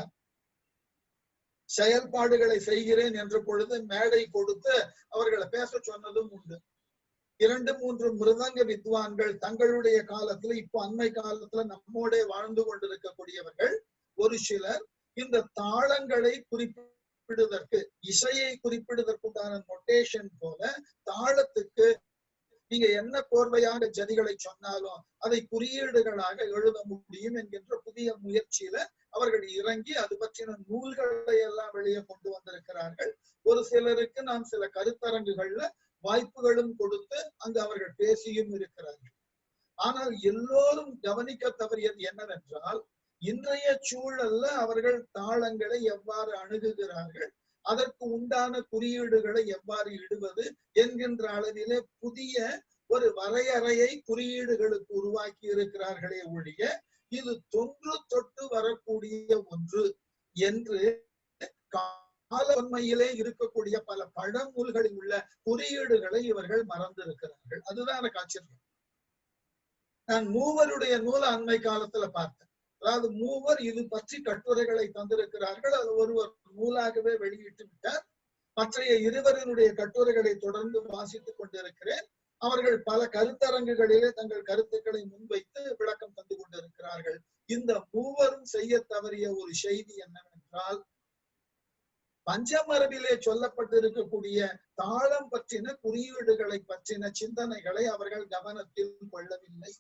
செயல்பாடுகளை செய்கிறேன் என்ற பொழுது மேடை கொடுத்து அவர்களை பேச சொன்னதும் உண்டு. 2-3 மிருதங்க வித்வான்கள் தங்களுடைய காலத்துல, இப்போ அண்மை காலத்துல நம்மோட வாழ்ந்து கொண்டிருக்கக்கூடியவர்கள் ஒரு சிலர் இந்த தாளங்களை குறிப்பிடுவதற்கு, இசையை குறிப்பிடுவதற்குண்டான நொட்டேஷன் போல தாளத்துக்கு நீங்க என்ன கோர்வையாக ஜதிகளை சொன்னாலும் அதை குறியீடுகளாக எழுத முடியும் என்கின்ற புதிய முயற்சியில அவர்கள் இறங்கி அது பற்றின நூல்களை எல்லாம் வெளியே கொண்டு வந்திருக்கிறார்கள். ஒரு சிலருக்கு நாம் சில கருத்தரங்குகள்ல வாய்ப்புகளும் கொடுத்து அங்கு அவர்கள் பேசியும் இருக்கிறார்கள். ஆனால் எல்லோரும் கவனிக்க தவறியது என்னவென்றால், இன்றைய சூழல்ல அவர்கள் தாளங்களை எவ்வாறு அணுகுகிறார்கள், அதற்கு உண்டான குறியீடுகளை எவ்வாறு இடுவது என்கின்ற அளவிலே புதிய ஒரு வரையறையை குறியீடுகளுக்கு உருவாக்கி இருக்கிறார்களே ஒழிய இது தொன்று தொட்டு வரக்கூடிய ஒன்று என்று காலமையிலே இருக்கக்கூடிய பல பழநூல்களில் உள்ள குறியீடுகளை இவர்கள் மறந்திருக்கிறார்கள். அதுதான் ஆச்சரியம். நான் மூவருடைய நூலை அண்மை காலத்துல பார்த்தேன். அதாவது மூவர் இது பற்றி கட்டுரைகளை தந்திருக்கிறார்கள். அது ஒருவர் நூலாகவே வெளியிட்டு விட்டார். மற்றைய இருவரினுடைய கட்டுரைகளை தொடர்ந்து வாசித்துக் கொண்டிருக்கிறேன். அவர்கள் பல கருத்தரங்குகளிலே தங்கள் கருத்துக்களை முன்வைத்து விளக்கம் தந்து கொண்டிருக்கிறார்கள். இந்த மூவரும் செய்ய தவறிய ஒரு செய்தி என்னவென்றால், பஞ்சமரபிலே சொல்லப்பட்டிருக்கக்கூடிய தாளம் பற்றின குறியீடுகளை பற்றின சிந்தனைகளை அவர்கள் கவனத்தில் கொள்ளவில்லை.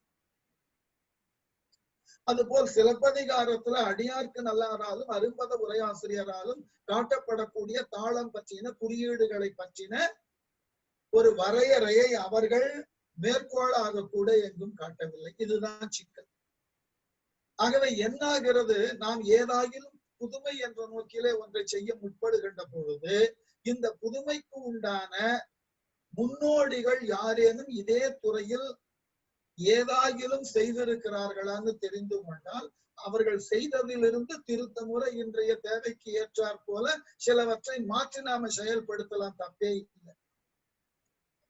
அதுபோல் சிலப்பதிகாரத்துல அடியார்க்கு நல்லாராலும் அரும்பத உரையாசிரியராலும் காட்டப்படக்கூடிய தாளம் பற்றின குறியீடுகளை பற்றின ஒரு வரையறையை அவர்கள் மேற்கோளாக கூட எங்கும் காட்டவில்லை. இதுதான் சிக்கல். ஆகவே என்னாகிறது, நாம் ஏதாகிலும் புதுமை என்ற நோக்கிலே ஒன்றை செய்ய முற்படுகின்ற பொழுது இந்த புதுமைக்கு உண்டான முன்னோடிகள் யாரேனும் இதே துறையில் ஏதாகிலும் செய்திருக்கிறார்களான்னு தெரிந்து கொண்டால் அவர்கள் செய்ததிலிருந்து திருத்த முறை இன்றைய தேவைக்கு ஏற்றாற் போல சிலவற்றை மாற்றி நாம செயல்படுத்தலாம், தப்பே இல்லை.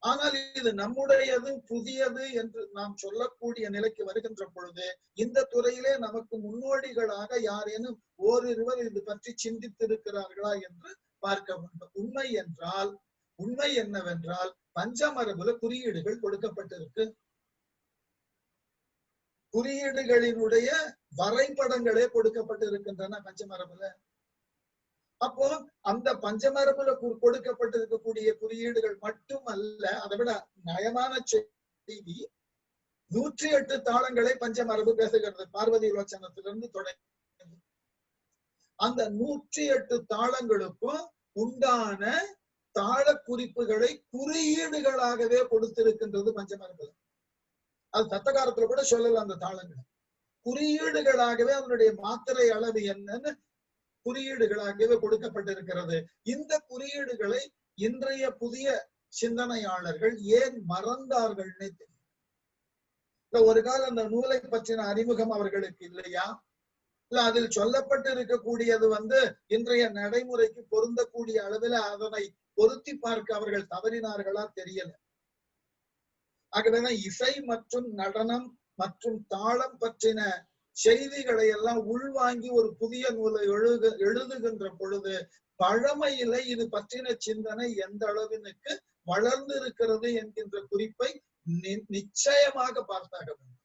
ஆனால் இது நம்முடையது, புதியது என்று நாம் சொல்லக்கூடிய நிலைக்கு வருகின்ற பொழுது இந்த துறையிலே நமக்கு முன்னோடிகளாக யாரேனும் ஓரிருவர் இது பற்றி சிந்தித்திருக்கிறார்களா என்று பார்க்க வேண்டும். உண்மை என்னவென்றால் பஞ்சமரபுல குறியீடுகள் கொடுக்கப்பட்டிருக்கு. குறியீடுகளினுடைய வரைபடங்களே கொடுக்கப்பட்டிருக்கின்றன பஞ்சமரபுல. அப்போ அந்த பஞ்சமரபுல கொடுக்கப்பட்டிருக்கக்கூடிய குறியீடுகள் மட்டுமல்ல, அதை விட நயமான செய்தி, 108 தாளங்களை பஞ்சமரபு பேசுகிறது. பார்வதி லோச்சனத்திலிருந்து தொடங்கி அந்த 108 தாளங்களுக்கும் உண்டான தாள குறிப்புகளை குறியீடுகளாகவே கொடுத்திருக்கின்றது பஞ்சமரபுல. அது தத்தகாரத்துல கூட சொல்லல. அந்த தாளங்கள் குறியீடுகளாகவே அதனுடைய மாத்திரை அளவு என்னன்னு குறியீடுகளாகவே கொடுக்கப்பட்டிருக்கிறது. இந்த குறியீடுகளை இன்றைய புதிய சிந்தனையாளர்கள் ஏன் மறந்தார்கள்னே தெரியல. ஒரு கால அந்த நூலை பற்றின அறிமுகம் அவர்களுக்கு இல்லையா, இல்ல அதில் சொல்லப்பட்டு இருக்கக்கூடியது இன்றைய நடைமுறைக்கு பொருந்தக்கூடிய அளவில் அதனை பொருத்தி பார்க்க அவர்கள் தவறினார்களா தெரியல. ஆகவேதான் இசை மற்றும் நடனம் மற்றும் தாளம் பற்றின செய்திகளை எல்லாம் உள்வாங்கி ஒரு புதிய நூலை எழுதுகின்ற பொழுது பழமையில இது பற்றின சிந்தனை எந்த அளவினுக்கு வளர்ந்து இருக்கிறது என்கின்ற குறிப்பை நிச்சயமாக பார்த்தாக வேண்டும்.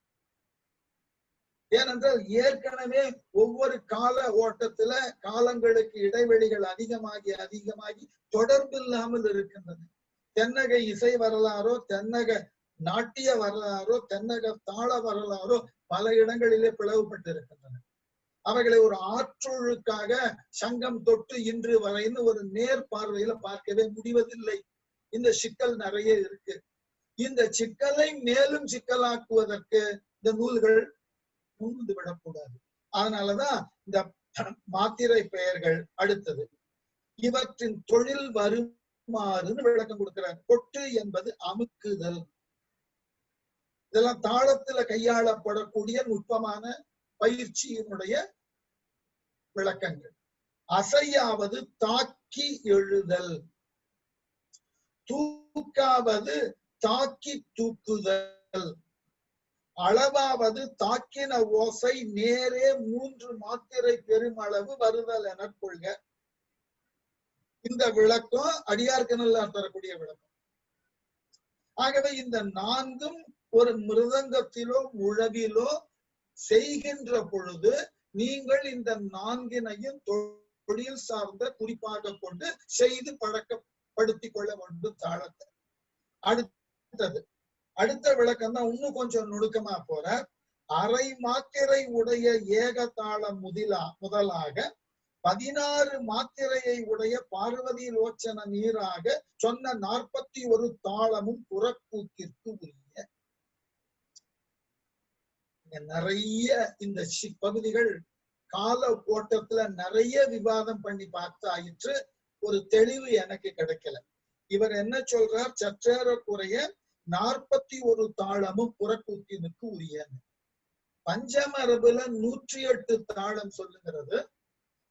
ஏனென்றால் ஏற்கனவே ஒவ்வொரு கால ஓட்டத்துல காலங்களுக்கு இடைவெளிகள் அதிகமாகி தொடர்பு இல்லாமல் இருக்கின்றன. தென்னக இசை வரலாறோ, தென்னக நாட்டிய வரலாறோ, தென்னக தாள வரலாறோ பல இடங்களிலே பிளவுபட்டு இருக்கின்றன. அவைகளை ஒரு ஆற்றொழுக்காக சங்கம் தொட்டு இன்று வரைன்னு ஒரு நேர் பார்வையில பார்க்கவே முடிவதில்லை. இந்த சிக்கல் நிறைய இருக்கு. இந்த சிக்கலை மேலும் சிக்கலாக்குவதற்கு இந்த நூல்கள் முன்வந்து விடக்கூடாது. அதனாலதான் இந்த மாத்திரை பெயர்கள். அடுத்தது இவற்றின் தொழில் வருமாறுன்னு விளக்கம் கொடுக்கிறார். கொட்டு என்பது அமுக்குதல். இதெல்லாம் தாளத்துல கையாளப்படக்கூடிய நுட்பமான பயிற்சியினுடைய விளக்கங்கள். அசையாவது தாக்கி எழுதல், தூக்காவது தாக்கி தூக்குதல், அளவாவது தாக்கின ஓசை நேரே 3 மாத்திரை பெருமளவு வருதல் என கொள்க. இந்த விளக்கம் அடியார்கனல்லார் தரக்கூடிய விளக்கம். ஆகவே இந்த 4ம் ஒரு மிருதங்கத்திலோ முழவிலோ செய்கின்ற பொழுது நீங்கள் இந்த 4னையும் தொழில் சார்ந்த குறிப்பாக கொண்டு செய்து பழக்கப்படுத்திக் கொள்ள வேண்டும் தாளத்தை. அடுத்த விளக்கம் தான் இன்னும் கொஞ்சம் நுணுக்கமா போற. அரை மாத்திரை உடைய ஏகதாளம் முதலாக 16 மாத்திரையை உடைய பார்வதி லோச்சன நீராக சொன்ன 41 தாளமும் புறக்கூத்திற்கு உரிய. நிறைய இந்த பகுதிகள் கால ஓட்டத்துல நிறைய விவாதம் பண்ணி பார்த்தாயிற்று. ஒரு தெளிவு எனக்கு கிடைக்கல. இவர் என்ன சொல்றார்? சற்றேறக்குறைய 41 தாளமும் புறக்கூத்தினுக்கு உரிய. பஞ்சமரபுல 108 தாளம் சொல்லுகிறது.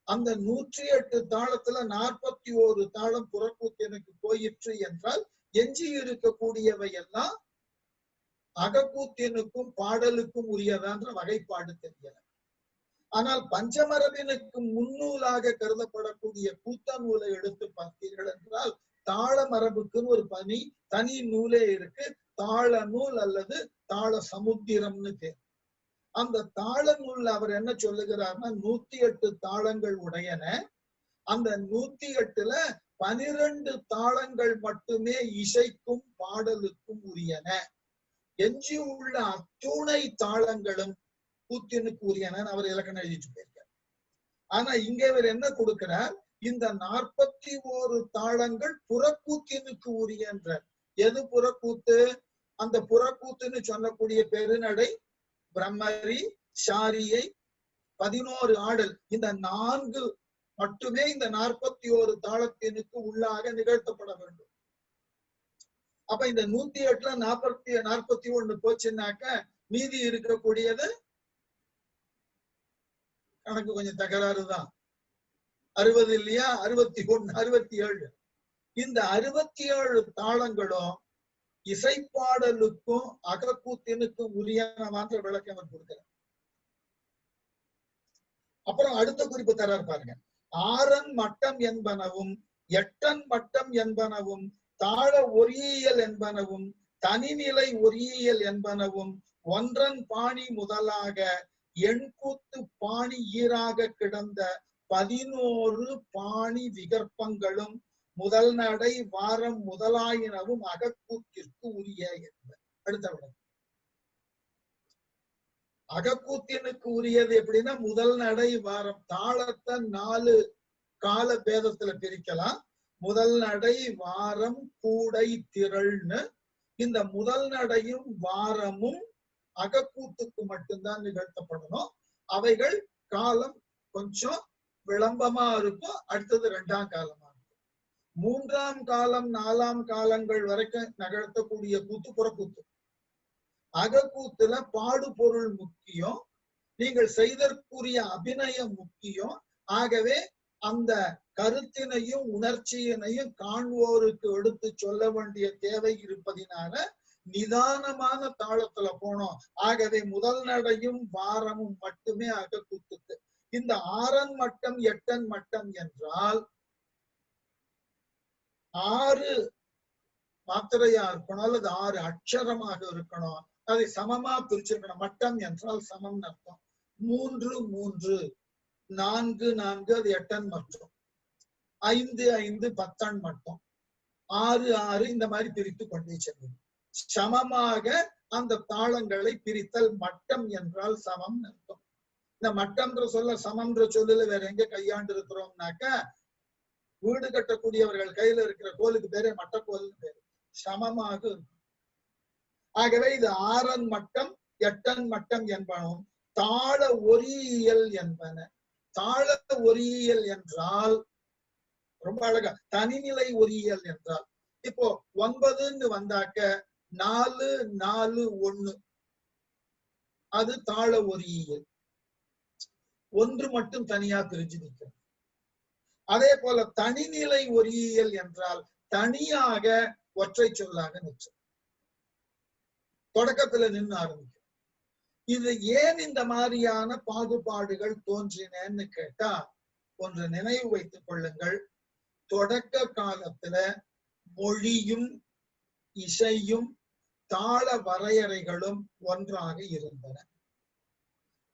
அந்த 108 தாளத்துல 41 தாளம் புறக்கூத்தினுக்கு போயிற்று என்றால் எஞ்சி இருக்கக்கூடியவை எல்லாம் அகக்கூத்தினுக்கும் பாடலுக்கும் உரியதான்ற வகைப்பாடு தெரியல. ஆனால் பஞ்சமரபினுக்கு முன்னூலாக கருதப்படக்கூடிய கூத்த நூலை எடுத்து பார்த்தீர்கள் என்றால் தாள மரபுக்குன்னு ஒரு தனி நூலே இருக்கு. தாள நூல் அல்லது தாள சமுத்திரம்னு பேர். அந்த தாள நூல்ல அவர் என்ன சொல்லுகிறார்னா 108 தாளங்கள் உடையன. அந்த 108ல 12 தாளங்கள் மட்டுமே இசைக்கும் பாடலுக்கும் உரியன. எஞ்சி உள்ள அத்துணை தாளங்களும் கூத்தினுக்கு உரியன அவர் இலக்கணம் எழுதிட்டு போயிருக்கார். ஆனா இங்க இவர் என்ன கொடுக்கிறார்? இந்த 41 தாளங்கள் புறக்கூத்தினுக்கு உரியன்ற. எது புறக்கூத்து? அந்த புறக்கூத்துன்னு சொல்லக்கூடிய பெருநடை, பிரம்மரி, சாரியை, 11 ஆடல், இந்த 4 மட்டுமே இந்த 41 தாளத்தினுக்கு உள்ளாக நிகழ்த்தப்பட வேண்டும். அப்ப இந்த 108ல 41 போச்சுன்னாக்க மீதி இருக்கக்கூடியது கணக்கு கொஞ்சம் தகராறுதான். 60 இல்லையா? 61, 67. இந்த 67 தாளங்களும் இசைப்பாடலுக்கும் அகக்கூத்தினுக்கும் உரியனவான்ற விளக்கம் அவர் கொடுக்கிறார். அப்புறம் அடுத்த குறிப்பு தரார் பாருங்க. 6 மட்டம் என்பனவும் 8 மட்டம் என்பனவும் தாள ஒரியியல் என்பனவும் தனிநிலை ஒரியியல் என்பனவும் 1 பாணி முதலாக எண்கூத்து பாணி ஈராக கிடந்த 11 பாணி விகற்பங்களும் முதல் நடை வாரம் முதலாயினவும் அகக்கூத்திற்கு உரிய என்பது. அடுத்த விடம் அகக்கூத்தினுக்கு உரியது எப்படின்னா முதல் நடை வாரம். தாளத்தை 4 கால பேதத்துல பிரிக்கலாம். முதல் நடை வாரம் கூடை திரள்னு. இந்த முதல் நடையும் வாரமும் அகக்கூத்துக்கு மட்டும்தான் நிகழ்த்தப்படணும். அவைகள் காலம் கொஞ்சம் விளம்பமா இருக்கும். அடுத்தது 2ஆம் காலமா இருக்கும். 3ஆம் காலம் 4ஆம் காலங்கள் வரைக்கும் நிகழ்த்தக்கூடிய கூத்து புறக்கூத்து. அகக்கூத்துல பாடு பொருள் முக்கியம், நீங்கள் செய்தற்குரிய அபிநயம் முக்கியம். ஆகவே அந்த கருத்தினையும் உணர்ச்சியினையும் காண்போருக்கு எடுத்து சொல்ல வேண்டிய தேவை இருப்பதினால நிதானமான தாளத்துல போனோம். ஆகவே முதல் நடையும் வாரமும் மட்டுமே அகக்கூத்துக்கு. இந்த 6 மட்டம் 8 மட்டம் என்றால் 6 மாத்திரையா இருக்கணும் அல்லது 6 அக்ஷரமாக இருக்கணும். அதை சமமா பிரிச்சிருக்கணும். மட்டம் என்றால் சமம் அர்த்தம். 3 3 4 4 அது 8 மற்றும் 5 5 10 மட்டும் 6 6 இந்த மாதிரி பிரித்து கொண்டே செல்லும். சமமாக அந்த தாளங்களை பிரித்தல் மட்டம் என்றால் சமம் அர்த்தம். இந்த மட்டம்ன்ற சொல்ல சமம்ன்ற சொல்லல வேற எங்க கையாண்டு இருக்கிறோம்னாக்க, வீடு கட்டக்கூடியவர்கள் கையில இருக்கிற கோலுக்கு பேரே மட்டக்கோல்னு பேரு. சமமாக இருக்கும். ஆகவே இது 6 மட்டம் 8 மட்டம் என்பனும் தாள ஒரியியல் என்பன. தாள ஒரியியல் என்றால் ரொம்ப அழகா தனிநிலை ஒரியியல் என்றால், இப்போ 9ன்னு வந்தாக்க 4 4 1 அது தாள ஒரியியல். 1 மட்டும் தனியா பிரிஞ்சு நிற்கும். அதே போல தனிநிலை ஒரியியல் என்றால் தனியாக ஒற்றை சொல்லாக நிற்கும். தொடக்கத்துல நின்று ஆரம்பிக்கும். இது ஏன் இந்த மாதிரியான பாகுபாடுகள் தோன்றினேன்னு கேட்டா, ஒன்று நினைவு வைத்துக் கொள்ளுங்கள். தொடக்க காலத்துல மொழியும் இசையும் தாள வரையறைகளும் ஒன்றாக இருந்தன.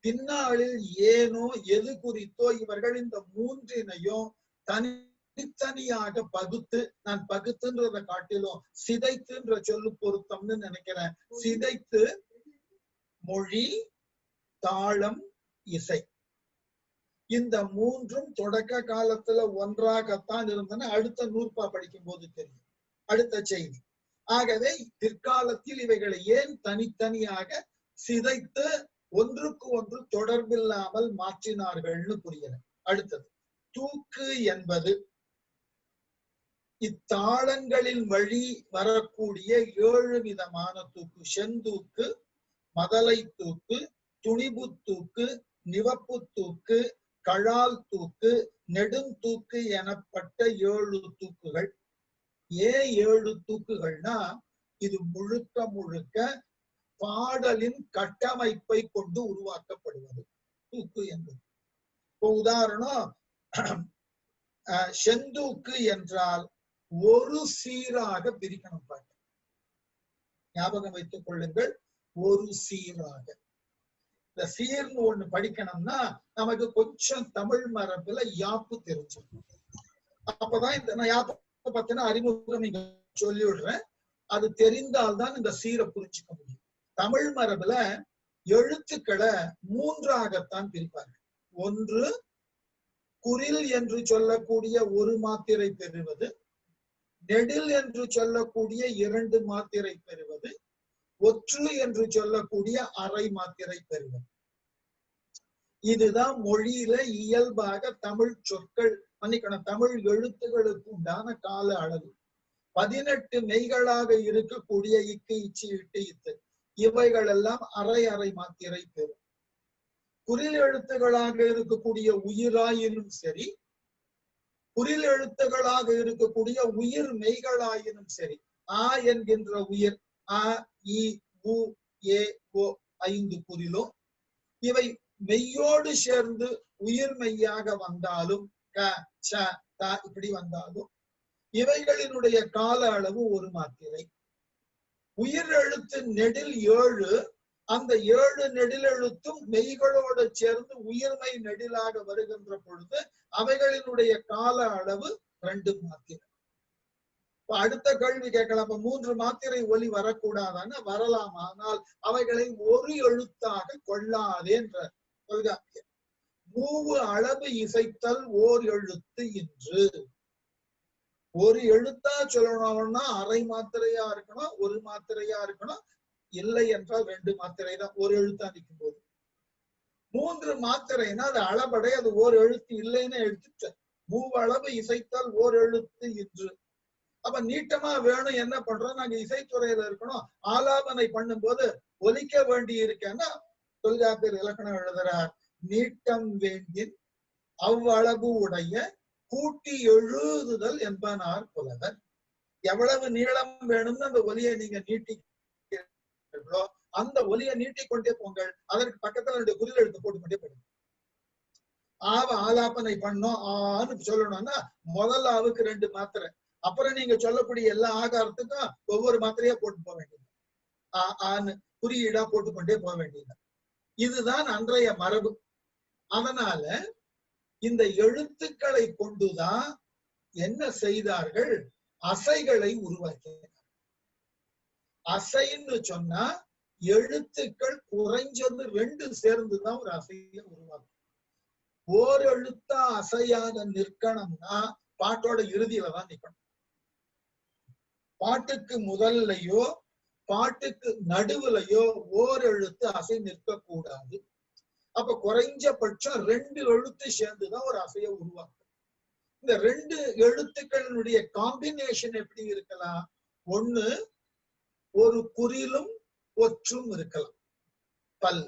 பின்னாளில் ஏனோ எது குறித்தோ இவர்கள் இந்த மூன்றினையும் தனித்தனியாக பகுத்து, நான் பகுத்துன்றத காட்டிலும் சிதைத்துன்ற சொல்லு பொருத்தம்னு நினைக்கிறேன். சிதைத்து மொழி தாளம் இசை இந்த மூன்றும் தொடக்க காலத்துல ஒன்றாகத்தான் இருந்தன. அடுத்த நூற்பா படிக்கும் போது தெரியும் அடுத்த செய்தி. ஆகவே பிற்காலத்தில் இவைகளை ஏன் தனித்தனியாக சிதைத்து ஒன்றுக்கு ஒன்று தொடர்பில்லாமல் மாற்றினார்கள்னு புரியல. அடுத்தது தூக்கு என்பது இத்தாளங்களின் வழி வரக்கூடிய 7 விதமான தூக்கு. செந்தூக்கு, மதலை தூக்கு, துணிபு தூக்கு, நிவப்பு தூக்கு, கழால் தூக்கு, நெடுந்தூக்கு எனப்பட்ட 7 தூக்குகள். ஏன் 7 தூக்குகள்னா, இது முழுக்க முழுக்க பாடலின் கட்டமைப்பை கொண்டு உருவாக்கப்படுவது தூக்கு என்பது. இப்போ உதாரணம், செந்தூக்கு என்றால் ஒரு சீராக பிரிக்கணும் பாட்டு. ஞாபகம் வைத்துக் கொள்ளுங்கள், ஒரு சீராக. இந்த சீர்னு ஒண்ணு படிக்கணும்னா நமக்கு கொஞ்சம் தமிழ் மரபுல யாப்பு தெரிஞ்சிடும். அப்பதான் இந்த நான் யாப்பை பத்தின அறிமுகம் நீங்க சொல்லி விடுறேன். அது தெரிந்தால்தான் இந்த சீரை புரிஞ்சுக்க முடியும். தமிழ் மரபுல எழுத்துக்களை 3ஆகத்தான் பிரிப்பார்கள். ஒன்று குறில் என்று சொல்லக்கூடிய ஒரு மாத்திரை பெறுவது, நெடில் என்று சொல்லக்கூடிய 2 மாத்திரை பெறுவது, ஒற்று என்று சொல்லக்கூடிய அரை மாத்திரை பெறுவது. இதுதான் மொழியில இயல்பாக தமிழ் சொற்கள், மன்னிக்கணும், தமிழ் எழுத்துகளுக்கு உண்டான கால அளவு. 18 மெய்களாக இருக்கக்கூடிய இக்கு இச்சு இட்டு இத்து இவைகள் எல்லாம் அரை அரை மாத்திரை பெறும். குறில் எழுத்துகளாக இருக்கக்கூடிய உயிராயினும் சரி, குறில் எழுத்துகளாக இருக்கக்கூடிய உயிர் மெய்களாயினும் சரி, ஆ என்கின்ற உயிர் அ இ உ ஏ ஓ 5 குறிலும், இவை மெய்யோடு சேர்ந்து உயிர் மெய்யாக வந்தாலும் க ச த இப்படி வந்தாலும் இவைகளினுடைய கால அளவு ஒரு மாத்திரை. உயிர் எழுத்து நெடில் 7, அந்த 7 நெடிலெழுத்தும் மெய்களோடு சேர்ந்து உயிர்மை நெடிலாக வருகின்ற பொழுது அவைகளினுடைய கால அளவு 2 மாத்திரை. அடுத்த கேள்வி கேட்கலாம், 3 மாத்திரை ஒலி வரக்கூடாதான்னு. வரலாம், ஆனால் அவைகளை ஒரு எழுத்தாக கொள்ளாதே என்ற தொல்காப்பியர். மூவு அளவு இசைத்தல் ஓர் எழுத்து இன்று. ஒரு எழுத்தா சொல்லணும்னா அரை மாத்திரையா இருக்கணும், ஒரு மாத்திரையா இருக்கணும். இல்லை என்றால் 2 மாத்திரை தான் ஒரு எழுத்தா நிற்கும் போது. 3 மாத்திரைன்னா அது அளபடை, அது ஓர் எழுத்து இல்லைன்னு எடுத்துட்ட. மூவு அளவு இசைத்தல் ஓர் எழுத்து இன்று. அப்ப நீட்டமா வேணும், என்ன பண்றோம், நாங்க இசைத்துறையில இருக்கணும், ஆலாபனை பண்ணும் போது ஒலிக்க வேண்டி இருக்கேன்னா தொல்காப்பியர் இலக்கணம் எழுதுறார். நீட்டம் வேண்டின் அவ்வளவு உடைய கூட்டி எழுதுதல் என்பனார் புலவர். எவ்வளவு நீளம் வேணும்னு அந்த ஒலியை நீங்க நீட்டிக்கிறீர்களோ அந்த ஒலியை நீட்டிக்கொண்டே போங்கள். அதற்கு பக்கத்துல 2 குறில் எழுத்து போட்டுக்கொண்டே போயிடும். ஆவ ஆலாபனை பண்ணோம் ஆன்னு சொல்லணும்னா முதல் ஆவுக்கு 2 மாத்திரை, அப்புறம் நீங்க சொல்லக்கூடிய எல்லா ஆகாரத்துக்கும் ஒவ்வொரு மாத்திரையா போட்டு போக வேண்டியது, ஆன்னு குறியீடா போட்டுக்கொண்டே போக வேண்டியது. இதுதான் அன்றைய மரபு. அதனால இந்த எழுத்துக்களை கொண்டுதான் என்ன செய்தார்கள், அசைகளை உருவாக்கினார். அசைன்னு சொன்னா எழுத்துக்கள் குறைஞ்சது 2 சேர்ந்துதான் ஒரு அசையை உருவாக்கும். ஓர் எழுத்தா அசையாக நிற்கணும்னா பாட்டோட இறுதியில தான் நிக்கணும். பாட்டுக்கு முதல்லையோ பாட்டுக்கு நடுவுலையோ ஓர் எழுத்து அசை நிற்க கூடாது. அப்ப குறைஞ்சபட்சம் 2 எழுத்து சேர்ந்துதான் ஒரு அசையை உருவாக்கும். இந்த 2 எழுத்துக்களினுடைய காம்பினேஷன் எப்படி இருக்கலாம்? ஒண்ணு ஒரு குறிலும் ஒற்றும் இருக்கலாம், பல்.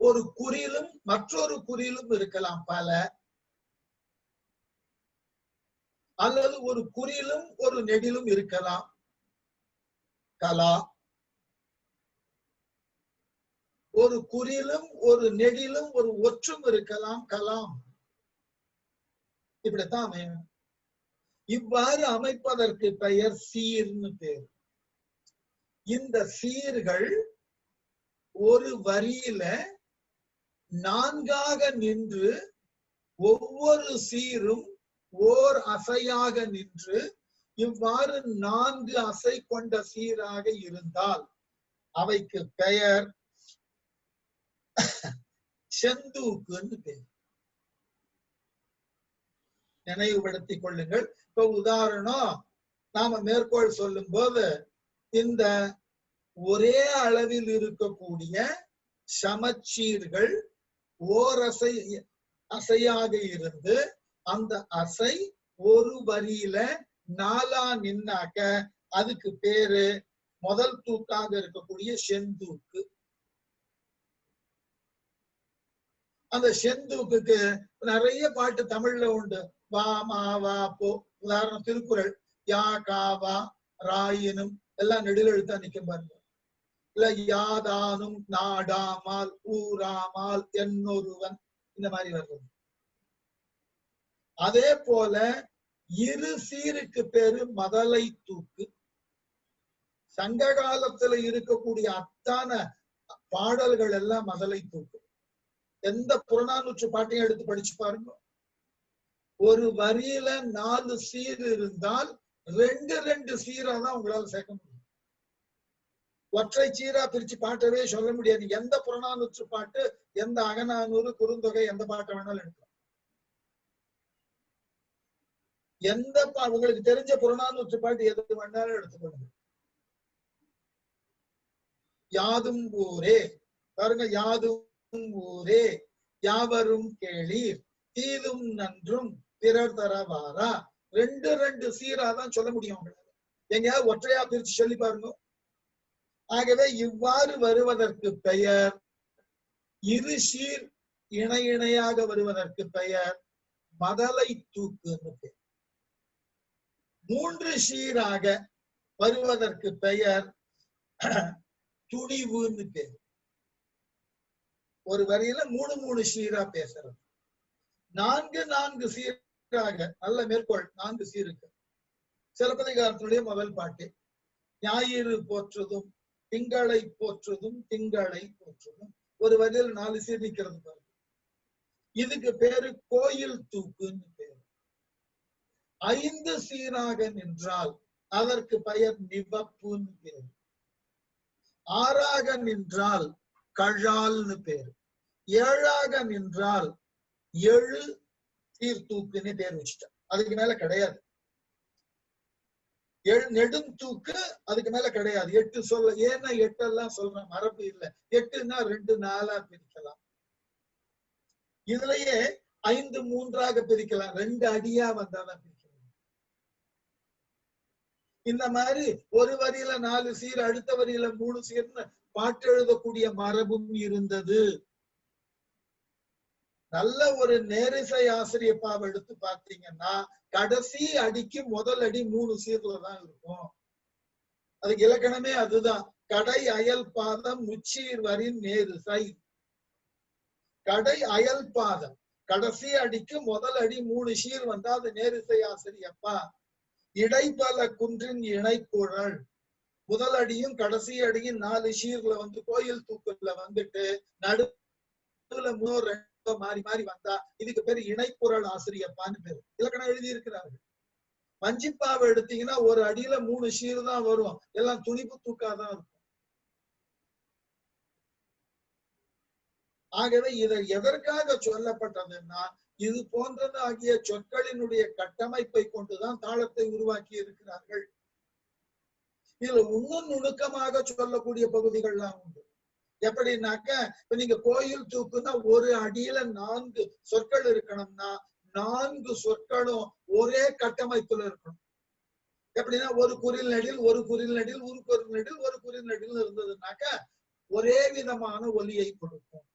ஒரு குறிலும் மற்றொரு குறிலும் இருக்கலாம், பல. அல்லது ஒரு குறிலும் ஒரு நெடிலும் இருக்கலாம், கலா. ஒரு குறிலும் ஒரு நெடிலும் ஒரு ஒற்றும் இருக்கலாம், கலாம். இப்படித்தான் அமையும். இவ்வாறு அமைப்பதற்கு பெயர் சீர்னு பேர். இந்த சீர்கள் ஒரு வரியில 4ஆக நின்று ஒவ்வொரு சீரும் ஓர் அசையாக நின்று இவ்வாறு 4 அசை கொண்ட சீராக இருந்தால் அவைக்கு பெயர் செந்தூக்குன்னு பேர். நினைவுபடுத்திக் கொள்ளுங்கள். இப்ப உதாரணம் நாம மேற்கோள் சொல்லும் போது இந்த ஒரே அளவில் இருக்கக்கூடிய சமச்சீர்கள் ஓரசை அசையாக இருந்து அந்த அசை ஒரு வரியில 4ஆ நின்னாக்க அதுக்கு பேரு முதல் தூக்காக இருக்கக்கூடிய செந்தூக்கு. அந்த செந்தூக்குக்கு நிறைய பாட்டு தமிழ்ல உண்டு. வா மா வா போ. உதாரணம் திருக்குறள், யா கா வா ராயினும் எல்லாம் நெடுலெழுத்தா நிக்கும் பாருங்க. இல்ல யாதானும் நாடாமால் ஊராமால் என்னொருவன், இந்த மாதிரி வருது. அதே போல இரு சீருக்கு பேரு மதலை தூக்கு. சங்க காலத்துல இருக்கக்கூடிய அத்தான பாடல்கள் எல்லாம் மதலை தூக்கு. எந்த புறநானூற்று பாட்டையும் எடுத்து படிச்சு பாருங்க. ஒரு வரியில 4 சீர் இருந்தால் 2 சீரா தான் உங்களால சேர்க்க முடியும். ஒற்றை சீரா பிரிச்சு பாட்டவே சொல்ல முடியாது. எந்த புறநானூற்று பாட்டு, எந்த அகநானூறு, குறுந்தொகை, எந்த பாட்டை வேணாலும் எடுக்கலாம். எந்த உங்களுக்கு தெரிஞ்ச புறநானூற்று பாட்டு எது வேணாலும் எடுத்துக்கொள்ளுங்க. யாதும் ஊரே பாருங்க, யாதும் ஊரே யாவரும் கேளீர் தீதும் நன்றும் பிறர் தரவாரா. 2 சீரா தான் சொல்ல முடியும் உங்களுக்கு. எங்கேயாவது ஒற்றையா பிரிச்சு சொல்லி பாருங்க. ஆகவே இவ்வாறு வருவதற்கு பெயர், இரு சீர் இணை இணையாக வருவதற்கு பெயர் மதலை தூக்குன்னு பேர். 3 சீராக வருவதற்கு பெயர் துணிவுன்னு பேர். ஒரு வரியில 3 சீரா பேசுறது. 4 சீராக, நல்ல மேற்கோள், 4 சீருக்கு. சிலப்பதிகாரத்தினுடைய முதல் பாட்டு, ஞாயிறு போற்றுதும் திங்களை போற்றுதும் திங்களை போற்றுதும், ஒரு வரியில் 4 சீர் நிக்கிறது பாருங்க. இதுக்கு பேரு கோயில் தூக்குன்னு பேரு. 5 சீராக நின்றால் அதற்கு பெயர் நிவப்புன்னு பேரு. 6ஆக நின்றால் கழால்னு பேரு. 7ஆக நின்றால் 7 சீர்தூக்குன்னு பேர் வச்சுட்டேன். அதுக்கு மேல கிடையாது. நெடும் தூக்கு அதுக்கு மேல கிடையாது. 8 சொல்ல, ஏன்னா 8 எல்லாம் சொல்ற மரபு இல்லை. 8ன்னா 2 4ஆ பிரிக்கலாம். இதுலயே 5 3ஆக பிரிக்கலாம். 2 அடியா வந்தாதான் பிரிக்கலாம். இந்த மாதிரி ஒரு வரியில 4 சீர், அடுத்த வரியில 3 சீர்னு பாட்டு எழுதக்கூடிய மரபும் இருந்தது. நல்ல ஒரு நேரிசை ஆசிரியப்பாவை எடுத்து பார்த்தீங்கன்னா கடைசி அடிக்கு முதல் அடி 3 சீர்ல தான் இருக்கும். அதுக்கு இலக்கணமே அதுதான். கடை அயல் பாதம் முச்சீர் வரின் நேரிசை. கடை அயல் பாதம் கடைசி அடிக்கு முதல் அடி 3 சீர் வந்தா அது நேரிசை ஆசிரியப்பா. இடைப்பல குன்றின் இணைக்குழல் முதல் அடியும் கடைசி அடியும் 4 சீர்ல வந்து கோயில் தூக்குல வந்துட்டு நடுவுல இன்னொரு மாறி மாறி வந்தா இதுக்கு பேரு இணைக்குறள் ஆசிரியப்பான்னு பேரு. இலக்கணம் எழுதி இருக்கிறார்கள். வஞ்சிப்பாவை எடுத்தீங்கன்னா ஒரு அடியில 3 சீர் தான் வரும், எல்லாம் துணிப்பு தூக்காதான் இருக்கும். ஆகவே இதை எதற்காக சொல்லப்பட்டதுன்னா இது போன்றது ஆகிய சொற்களினுடைய கட்டமைப்பை கொண்டுதான் தாளத்தை உருவாக்கி இருக்கிறார்கள். இதுல இன்னும் நுணுக்கமாக சொல்லக்கூடிய பகுதிகள்லாம் உண்டு. எப்படின்னாக்க இப்ப நீங்க கோயில் தூக்குன்னா ஒரு அடியில 4 சொற்கள் இருக்கணும்னா 4 சொற்களும் ஒரே கட்டமைப்புல இருக்கணும். எப்படின்னா ஒரு குறில் நெடில் ஒரு குறில் நெடில் ஒரு குறில் நெடில் ஒரு குறில் நெடில் இருந்ததுனாக்க ஒரே விதமான ஒலியை கொடுக்கும்.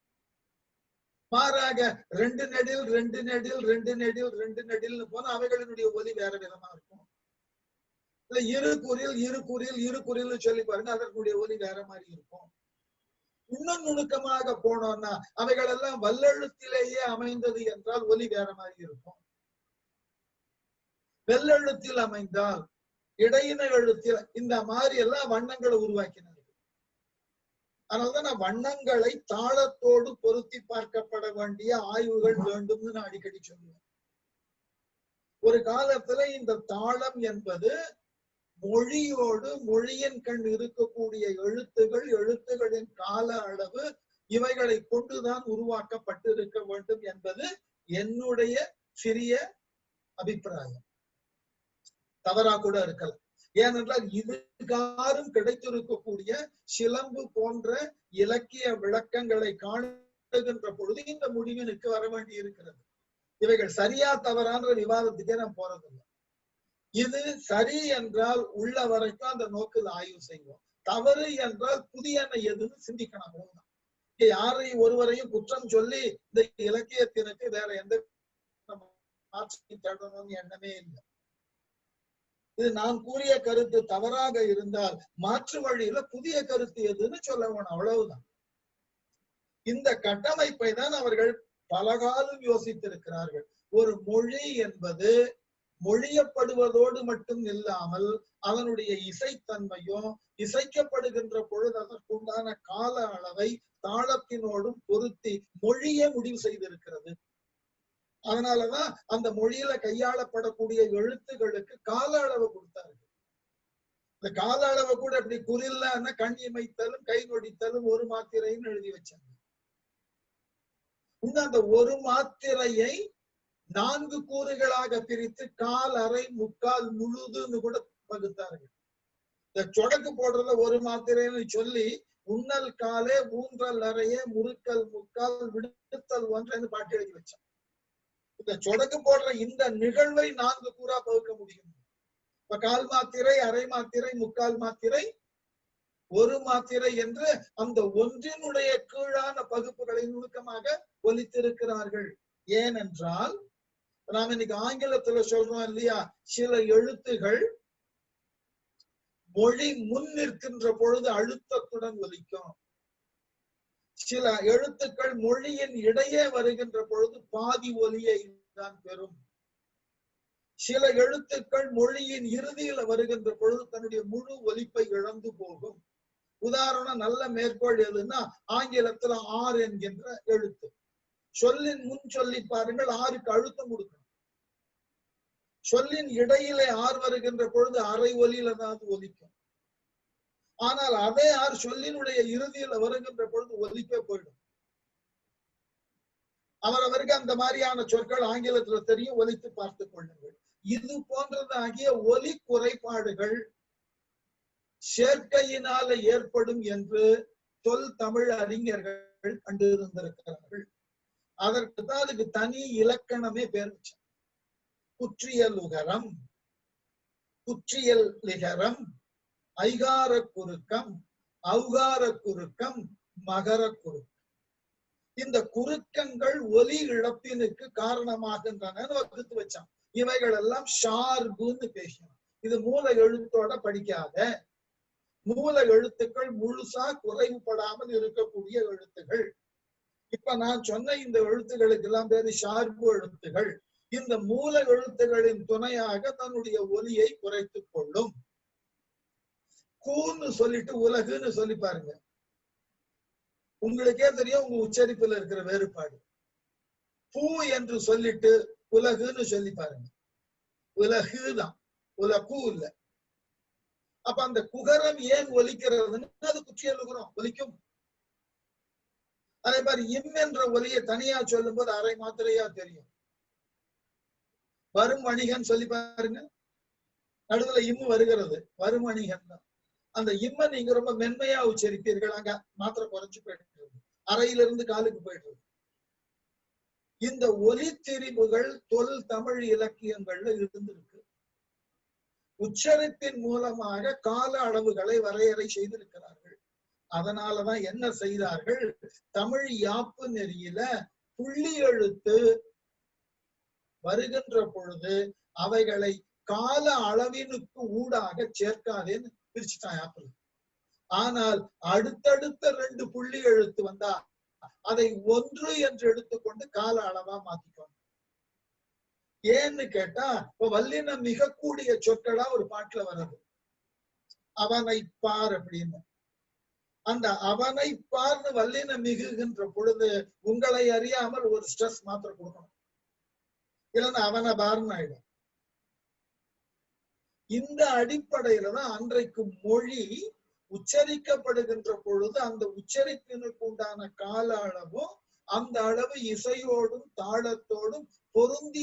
மாறாக 2 நெடில் 2 நெடில் 2 நெடில் 2 நெடில்னு போனா அவைகளினுடைய ஒலி வேற விதமா இருக்கும். இல்ல இரு குறில் சொல்லி பாருங்க, அதற்குடைய ஒலி வேற மாதிரி இருக்கும். இன்னும் நுணுக்கமாக போனோம்னா அவைகள் எல்லாம் வல்லெழுத்திலேயே அமைந்தது என்றால் ஒலி வேற மாதிரி இருக்கும். வெள்ளெழுத்தில் அமைந்தால் இடையின எழுத்தில் இந்த மாதிரி எல்லாம் வண்ணங்களை உருவாக்கினார்கள். அதனாலதான் வண்ணங்களை தாளத்தோடு பொருத்தி பார்க்கப்பட வேண்டிய ஆய்வுகள் வேண்டும்னு நான் அடிக்கடி சொல்லுவேன். ஒரு காலத்துல இந்த தாளம் என்பது மொழியோடு மொழியின் கண் இருக்கக்கூடிய எழுத்துகள், எழுத்துகளின் கால அளவு இவைகளை கொண்டுதான் உருவாக்கப்பட்டு இருக்க வேண்டும் என்பது என்னுடைய சிறிய அபிப்பிராயம். தவறா கூட இருக்கலாம். ஏனென்றால் இதுகாரும் கிடைத்திருக்கக்கூடிய சிலம்பு போன்ற இலக்கிய விளக்கங்களை காணுகின்ற பொழுது இந்த முடிவினுக்கு வர வேண்டி இருக்கிறது. இவைகள் சரியா தவறான்ற விவாதத்துக்கே நான் போறதில்லை. இது சரி என்றால் உள்ள வரைக்கும் அந்த நோக்கில் ஆய்வு செய்வோம். தவறு என்றால் புதியன எதுன்னு சிந்திக்கணும். அவ்வளவுதான். யாரையும் ஒருவரையும் குற்றம் சொல்லி இந்த இலக்கியத்தினுக்கு வேற எந்த மாற்றி தேடணும்னு எண்ணமே இல்லை. இது நான் கூறிய கருத்து தவறாக இருந்தால் மாற்று வழியில புதிய கருத்து எதுன்னு சொல்ல வேணும், அவ்வளவுதான். இந்த கட்டமைப்பை தான் அவர்கள் பலகாலம் யோசித்திருக்கிறார்கள். ஒரு மொழி என்பது மொழியப்படுவதோடு மட்டும் இல்லாமல் அதனுடைய இசைத்தன்மையும் இசைக்கப்படுகின்ற பொழுது அதற்குண்டான கால அளவை தாளத்தினோடும் பொருத்தி மொழியே முடிவு செய்திருக்கிறது. அதனாலதான் அந்த மொழியில கையாளப்படக்கூடிய எழுத்துகளுக்கு கால அளவு கொடுத்தார்கள். இந்த கால அளவு கூட இப்படி குறில்ல கண் இமைத்தலும் கை நொடித்தலும் ஒரு மாத்திரைன்னு எழுதி வச்சாங்க. இன்னும் அந்த ஒரு மாத்திரையை 4 கூறுகளாக பிரித்து கால், அரை, முக்கால், முழுதுன்னு கூட பகுத்தார்கள். இந்த சொடக்கு போடுறத ஒரு மாத்திரைன்னு சொல்லி உண்ணல் காலே, ஊன்றல் அறையே, முறுக்கல் முக்கால், விடுத்தல் ஒன்றுன்னு பாட்டு எழுதி வச்சான். இந்த சொடக்கு போடுற இந்த நிகழ்வை 4 கூறா பகுக்க முடியும். இப்ப கால் மாத்திரை, அரை மாத்திரை, முக்கால் மாத்திரை, ஒரு மாத்திரை என்று அந்த ஒன்றினுடைய கீழான பகுப்புகளை நுணுக்கமாக ஒலித்திருக்கிறார்கள். ஏனென்றால் நாம் இன்னைக்கு ஆங்கிலத்துல சொல்றோம் இல்லையா, சில எழுத்துகள் மொழி முன் நிற்கின்ற பொழுது அழுத்தத்துடன் ஒலிக்கும். சில எழுத்துக்கள் மொழியின் இடையே வருகின்ற பொழுது பாதி ஒலியை தான் பெறும். சில எழுத்துக்கள் மொழியின் இறுதியில வருகின்ற பொழுது தன்னுடைய முழு ஒலிப்பை இழந்து போகும். உதாரணம் நல்ல மேற்கோள் எதுன்னா ஆங்கிலத்துல ஆர் என்கின்ற எழுத்து. சொல்லின் முன் சொல்லி பாருங்கள், ஆருக்கு அழுத்தம் கொடுக்கணும். சொல்லின் இடையிலே ஆர் வருகின்ற பொழுது அரை ஒலியில தான் ஒலிக்கும். ஆனால் அதே ஆர் சொல்லினுடைய இறுதியில வருகின்ற பொழுது ஒலிப்பே போயிடும். அவரவருக்கு அந்த மாதிரியான சொற்கள் ஆங்கிலத்துல தெரியும், ஒலித்து பார்த்துக் கொள்ளுங்கள். இது போன்றதாகிய ஒலி குறைபாடுகள் சேர்க்கையினால ஏற்படும் என்று தொல் தமிழ் அறிஞர்கள் கண்டிருந்திருக்கிறார்கள். அதற்கு தான் அதுக்கு தனி இலக்கணமே பேர் வச்சாங்க. குற்றியல் உகரம், குற்றியல் லிகரம், ஐகார குறுக்கம், ஔகார குறுக்கம், மகர குறுக்கம். இந்த குறுக்கங்கள் ஒலி இழப்பினுக்கு காரணமாகின்றன வகுத்து வச்சான். இவைகள் எல்லாம் ஷார்புன்னு பேசணும். இது மூல எழுத்தோட படிக்காத, மூல எழுத்துக்கள் முழுசா குறைவுபடாமல் இருக்கக்கூடிய எழுத்துகள். இப்ப நான் சொன்ன இந்த எழுத்துக்களுக்கு எல்லாம் பேரு ஷார்பு எழுத்துகள். இந்த மூல எழுத்துகளின் துணையாக தன்னுடைய ஒலியை குறைத்துக் கொள்ளும். கூன்னு சொல்லிட்டு உலகுன்னு சொல்லி பாருங்க, உங்களுக்கே தெரியும் உங்க உச்சரிப்புல இருக்கிற வேறுபாடு. பூ என்று சொல்லிட்டு உலகுன்னு சொல்லி பாருங்க, உலகுதான், உலகு இல்ல. அப்ப அந்த குகரம் ஏன் ஒலிக்கிறதுன்னு அது குச்சி எழுகிறோம், ஒலிக்கும். அதே மாதிரி இம் என்ற ஒலியை தனியா சொல்லும் போது அரை மாத்திரையா தெரியும். வரும் வணிகன் சொல்லி பாருங்க, நடுவுல இம்மு வருகிறது, வரும் வணிகன் தான். அந்த இம்ம நீங்க ரொம்ப மென்மையா உச்சரிப்பீர்கள், அங்க மாத்திரை குறைஞ்சு போயிட்டு அறையிலிருந்து காலுக்கு போயிட்டு. இந்த ஒலி திரிவுகள் தொல் தமிழ் இலக்கியங்கள்ல இருந்திருக்கு. உச்சரிப்பின் மூலமாக கால அளவுகளை வரையறை செய்திருக்கிறார்கள். அதனாலதான் என்ன செய்தார்கள், தமிழ் யாப்பு நெறியில புள்ளி எழுத்து வருகின்ற பொழுது அவைகளை கால அளவினுக்கு ஊடாக சேர்க்காதேன்னு பிரிச்சுட்டான் யாப்புல. ஆனால் அடுத்தடுத்த 2 புள்ளி எழுத்து வந்தா அதை 1 என்று எடுத்துக்கொண்டு கால அளவா மாத்திக்கணும். ஏன்னு கேட்டா, இப்ப வல்லினம் மிக கூடிய சொற்களா ஒரு பாட்டுல வருது, அவனை பார் அப்படின்னு. அந்த அவனை பார்னு வல்லினம் மிகுகின்ற பொழுது உங்களை அறியாமல் ஒரு ஸ்ட்ரெஸ் மாத்திரை கொடுக்கணும், இல்லைன்னா அவனை பார்னு ஆயிடும். இந்த அடிப்படையில தான் அன்றைக்கு மொழி உச்சரிக்கப்படுகின்ற பொழுது அந்த உச்சரிப்பினுக்கு உண்டான கால அளவும் அந்த அளவு இசையோடும் தாளத்தோடும் பொருந்தி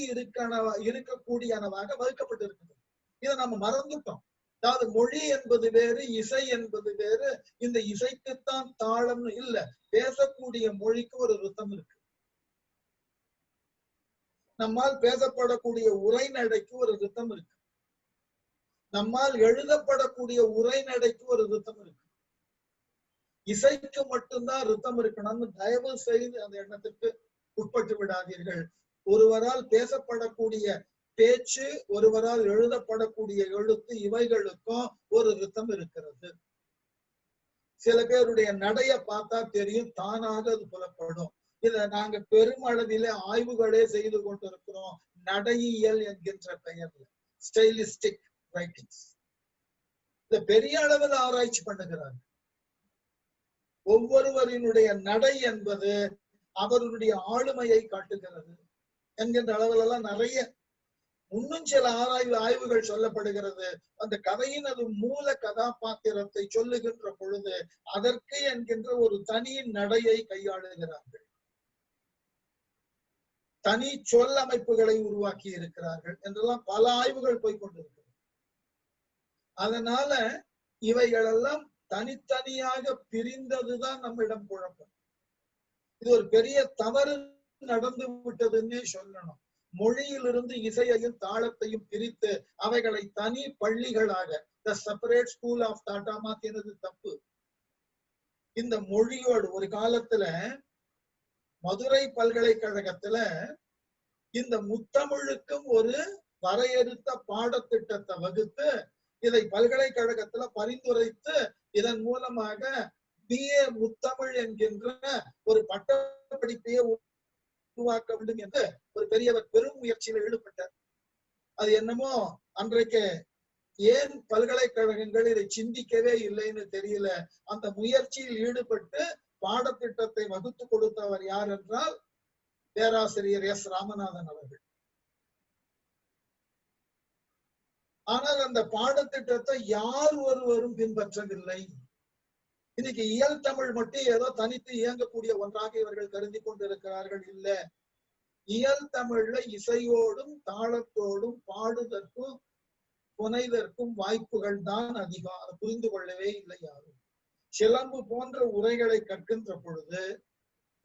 இருக்கக்கூடியனவாக வகுக்கப்பட்டிருக்கிறது. இதை நம்ம மறந்துட்டோம். அதாவது மொழி என்பது வேறு, இசை என்பது வேறு. இந்த இசைக்குத்தான் தாளம்னு இல்ல, பேசக்கூடிய மொழிக்கு ஒரு ரிதம் இருக்கு. நம்மால் பேசப்படக்கூடிய உரைநடைக்கு ஒரு ரிதம் இருக்கு. நம்மால் எழுதப்படக்கூடிய உரைநடைக்கு ஒரு ரிதம் இருக்கு. இசைக்கு மட்டும்தான் ரிதம் இருக்கணும்னு தயவு செய்து அந்த எண்ணத்திற்கு உட்பட்டு விடாதீர்கள். ஒருவரால் பேசப்படக்கூடிய பேச்சு, ஒருவரால் எழுதப்படக்கூடிய எழுத்து, இவைகளுக்கும் ஒரு ரிதம் இருக்கிறது. சில பேருடைய நடைய பார்த்தா தெரியும், தானாக அது புலப்படும். இத நாங்க பெருமளவிலே ஆய்வுகளே செய்து கொண்டிருக்கிறோம், நடையியல் என்கின்ற பெயர்ல, ஸ்டைலிஸ்டிக் ரைட்டிங்ஸ். இத பெரிய அளவில் ஆராய்ச்சி பண்ணுகிறாங்க. ஒவ்வொருவரினுடைய நடை என்பது அவருடைய ஆளுமையை காட்டுகிறது என்கின்ற அளவில் எல்லாம் நிறைய இன்னும் சில ஆய்வுகள் சொல்லப்படுகிறது. அந்த கதையின் அது மூல கதாபாத்திரத்தை சொல்லுகின்ற பொழுது அதற்கு என்கின்ற ஒரு தனி நடையை கையாளுகிறார்கள், தனி சொல் அமைப்புகளை உருவாக்கி இருக்கிறார்கள் என்றெல்லாம் பல ஆய்வுகள் போய்கொண்டிருக்கிறது. அதனால இவைகளெல்லாம் தனித்தனியாக பிரிந்ததுதான் நம்மிடம் குழப்பம். இது ஒரு பெரிய தவறு நடந்து விட்டதுன்னே சொல்லணும். மொழியிலிருந்து இசையையும் தாளத்தையும் பிரித்து அவைகளை தனி பள்ளிகளாக த செப்பரேட் ஸ்கூல் ஆஃப் தாட்டா மாத்தினது தப்பு. இந்த மொழியோடு ஒரு காலத்துல மதுரை பல்கலைக்கழகத்துல இந்த முத்தமிழுக்கும் ஒரு வரையறுத்த பாடத்திட்டத்தை வகுத்து இதை பல்கலைக்கழகத்துல பரிந்துரைத்து இதன் மூலமாக BA முத்தமிழ் என்கின்ற ஒரு பட்டப்படிப்பையே உருவாக்க வேண்டும் என்று ஒரு பெரியவர் பெரும் முயற்சியில் ஈடுபட்டார். அது என்னமோ அன்றைக்கு ஏன் பல்கலைக்கழகங்கள் இதை சிந்திக்கவே இல்லைன்னு தெரியல. அந்த முயற்சியில் ஈடுபட்டு பாடத்திட்டத்தை வகுத்து கொடுத்தவர் யார் என்றால் பேராசிரியர் S. ராமநாதன் அவர்கள். ஆனால் அந்த பாடத்திட்டத்தை யார் ஒருவரும் பின்பற்றவில்லை. இன்னைக்கு இயல் தமிழ் மட்டும் ஏதோ தனித்து இயங்கக்கூடிய ஒன்றாக இவர்கள் கருதி கொண்டிருக்கிறார்கள். இல்ல, இயல் தமிழ்ல இசையோடும் தாளத்தோடும் பாடுதற்கும் புனைதற்கும் வாய்ப்புகள் தான் அதிகம். அதை புரிந்து கொள்ளவே இல்லை யாரும். சிலம்பு போன்ற உரைகளை கற்கின்ற பொழுது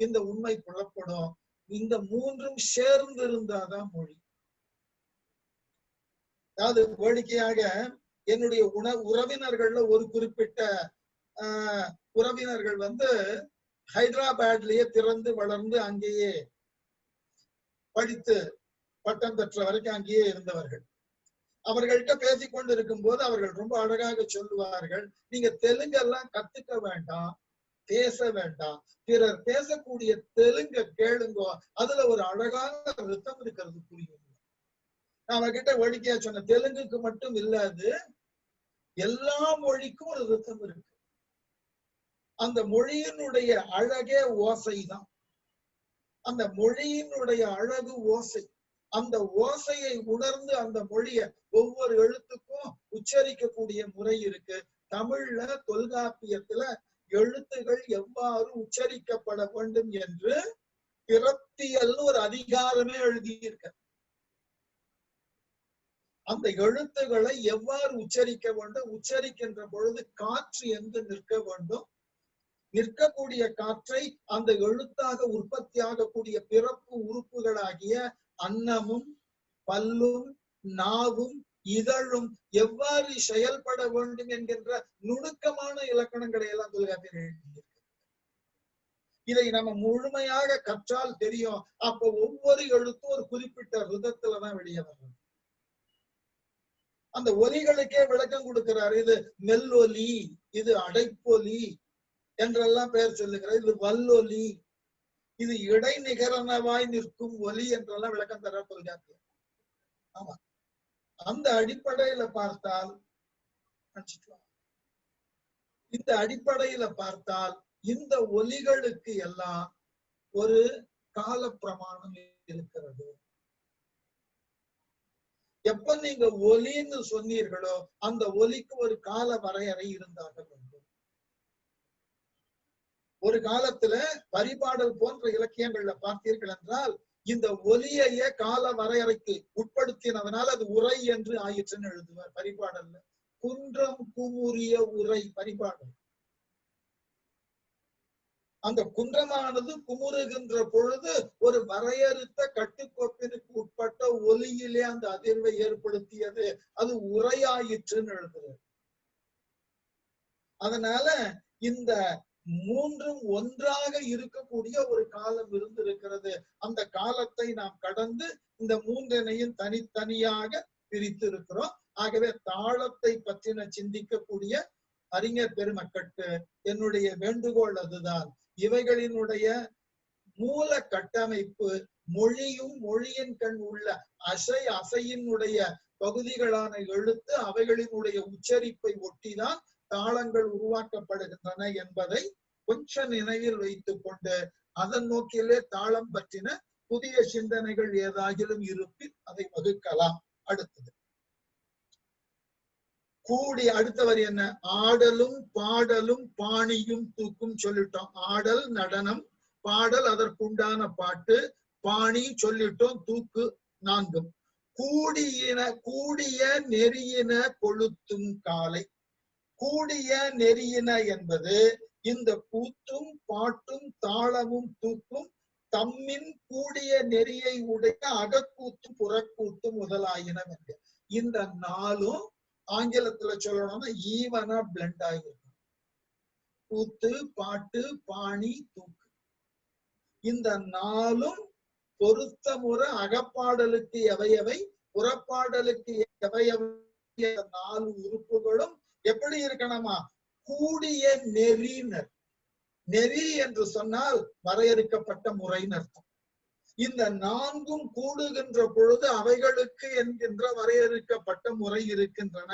இந்த உண்மை புலப்படும். இந்த மூன்றும் சேர்ந்து இருந்தாதான் மொழி. அதாவது வேடிக்கையாக என்னுடைய உறவினர்கள்ல ஒரு குறிப்பிட்ட உறவினர்கள் ஹைதராபாத்லயே பிறந்து வளர்ந்து அங்கேயே படித்து பட்டம் பெற்ற வரைக்கும் அங்கேயே இருந்தவர்கள். அவர்கள்ட்ட பேசிக்கொண்டு இருக்கும் போது அவர்கள் ரொம்ப அழகாக சொல்லுவார்கள், நீங்க தெலுங்கெல்லாம் கத்துக்க வேண்டாம், பேச வேண்டாம். பிறர் பேசக்கூடிய தெலுங்க கேளுங்கோ, அதுல ஒரு அழகான ரிதம் இருக்கிறது புரியும். நாம கிட்ட வேடிக்கையா சொன்ன தெலுங்குக்கு மட்டும் இல்லாது எல்லா மொழிக்கும் ஒரு ரிதம் இருக்கு. அந்த மொழியினுடைய அழகே ஓசைதான். அந்த மொழியினுடைய அழகு ஓசை. அந்த ஓசையை உணர்ந்து அந்த மொழிய ஒவ்வொரு எழுத்துக்கும் உச்சரிக்கக்கூடிய முறை இருக்கு. தமிழ்ல தொல்காப்பியத்துல எழுத்துகள் எவ்வாறு உச்சரிக்கப்பட வேண்டும் என்று பிறப்பியல் ஒரு அதிகாரமே எழுதியிருக்க. அந்த எழுத்துக்களை எவ்வாறு உச்சரிக்க வேண்டும், உச்சரிக்கின்ற பொழுது காற்று எங்கு நிற்க வேண்டும், நிற்கக்கூடிய காற்றை அந்த எழுத்தாக உற்பத்தியாகக்கூடிய பிறப்பு உறுப்புகளாகிய அன்னமும் பல்லும் நாவும் இதழும் எவ்வாறு செயல்பட வேண்டும் என்கின்ற நுணுக்கமான இலக்கணங்களை எல்லாம் தொல்காப்பியர் எழுதியிருக்கிறார். இதை நம்ம முழுமையாக கற்றால் தெரியும். அப்ப ஒவ்வொரு எழுத்தும் ஒரு குறிப்பிட்ட ரிதத்துலதான் வெளியே வர்றது. அந்த ஒலிகளுக்கே விளக்கம் கொடுக்கிறார். இது மெல்லொலி, இது அடைப்பொலி என்றெல்லாம் பெயர் சொல்லுகிறார். இது வல்லொலி, இது இடைநிகரனவாய் நிற்கும் ஒலி என்றெல்லாம் விளக்கம் தர தொல்காப்பியர். ஆமா, அந்த அடிப்படையில பார்த்தால் இந்த ஒலிகளுக்கு எல்லாம் ஒரு கால பிரமாணம் இருக்கிறது. எப்ப நீங்க ஒலின்னு சொன்னீர்களோ அந்த ஒலிக்கு ஒரு கால வரையறை இருந்தாக வேண்டும். ஒரு காலத்துல பரிபாடல் போன்ற இலக்கியங்கள்ல பார்த்தீர்கள் என்றால் இந்த ஒலியையே கால வரையறைக்கு உட்படுத்தினதுனால அது உரை என்று ஆயிற்றுன்னு எழுதுவார் பரிபாடல்ல. குன்றம் குமுறிய உரை பரிபாடல். அந்த குன்றமானது குமுறுகின்ற பொழுது ஒரு வரையறுத்த கட்டுக்கோப்பிற்கு உட்பட்ட ஒலியிலே அந்த அதிர்வை ஏற்படுத்தியது, அது உரையாயிற்றுன்னு எழுதுறது. அதனால இந்த மூன்றும் ஒன்றாக இருக்கக்கூடிய ஒரு காலம் இருந்திருக்கிறது. அந்த காலத்தை நாம் கடந்து இந்த மூன்றினையும் தனித்தனியாக பிரித்து இருக்கிறோம். ஆகவே தாளத்தை பற்றின சிந்திக்கக்கூடிய அறிஞர் பெருமக்களுக்கு என்னுடைய வேண்டுகோள் அதுதான். இவைகளினுடைய மூல கட்டமைப்பு மொழியும் மொழியின் கண் உள்ள அசையினுடைய பகுதிகளான எழுத்து அவைகளினுடைய உச்சரிப்பை ஒட்டிதான் தாளங்கள் உருவாக்கப்படுகின்றன என்பதை கொஞ்சம் நினைவில் வைத்துக் கொண்டு அதன் நோக்கிலே தாளம் பற்றின புதிய சிந்தனைகள் ஏதாகிலும் இருப்பின் அதை வகுக்கலாம். அடுத்தது கூடி அடுத்த வரி என்ன? ஆடலும் பாடலும் பாணியும் தூக்கும் சொல்லிட்டோம். ஆடல் நடனம், பாடல் அதற்குண்டான பாட்டு, பாணி சொல்லிட்டோம், தூக்கு நான்கும். கூடிய நெறியின கொளுத்தும் காலை. கூடிய நெறியின என்பது இந்த கூத்தும் பாட்டும் தாளமும் தூக்கும் தம்மின் கூடிய நெறியை உடைய அகக்கூத்தும் புறக்கூத்தும் முதலாயினம் என்று. இந்த நாளும் ஆங்கிலத்துல சொல்லணும்னா ஈவனா பிளண்ட் ஆகிருக்கும். கூத்து பாட்டு பாணி தூக்கு இந்த நாளும் பொருத்த முறை அகப்பாடலுக்கு எவையவை புறப்பாடலுக்கு எவையவை நாலு உறுப்புகளும் எப்படி இருக்கணுமா? கூடிய நெறினர். நெறி என்று சொன்னால் வரையறுக்கப்பட்ட முறைன்னு அர்த்தம். இந்த நான்கும் கூடுகின்ற பொழுது அவைகளுக்கு என்கின்ற வரையறுக்கப்பட்ட முறை இருக்கின்றன.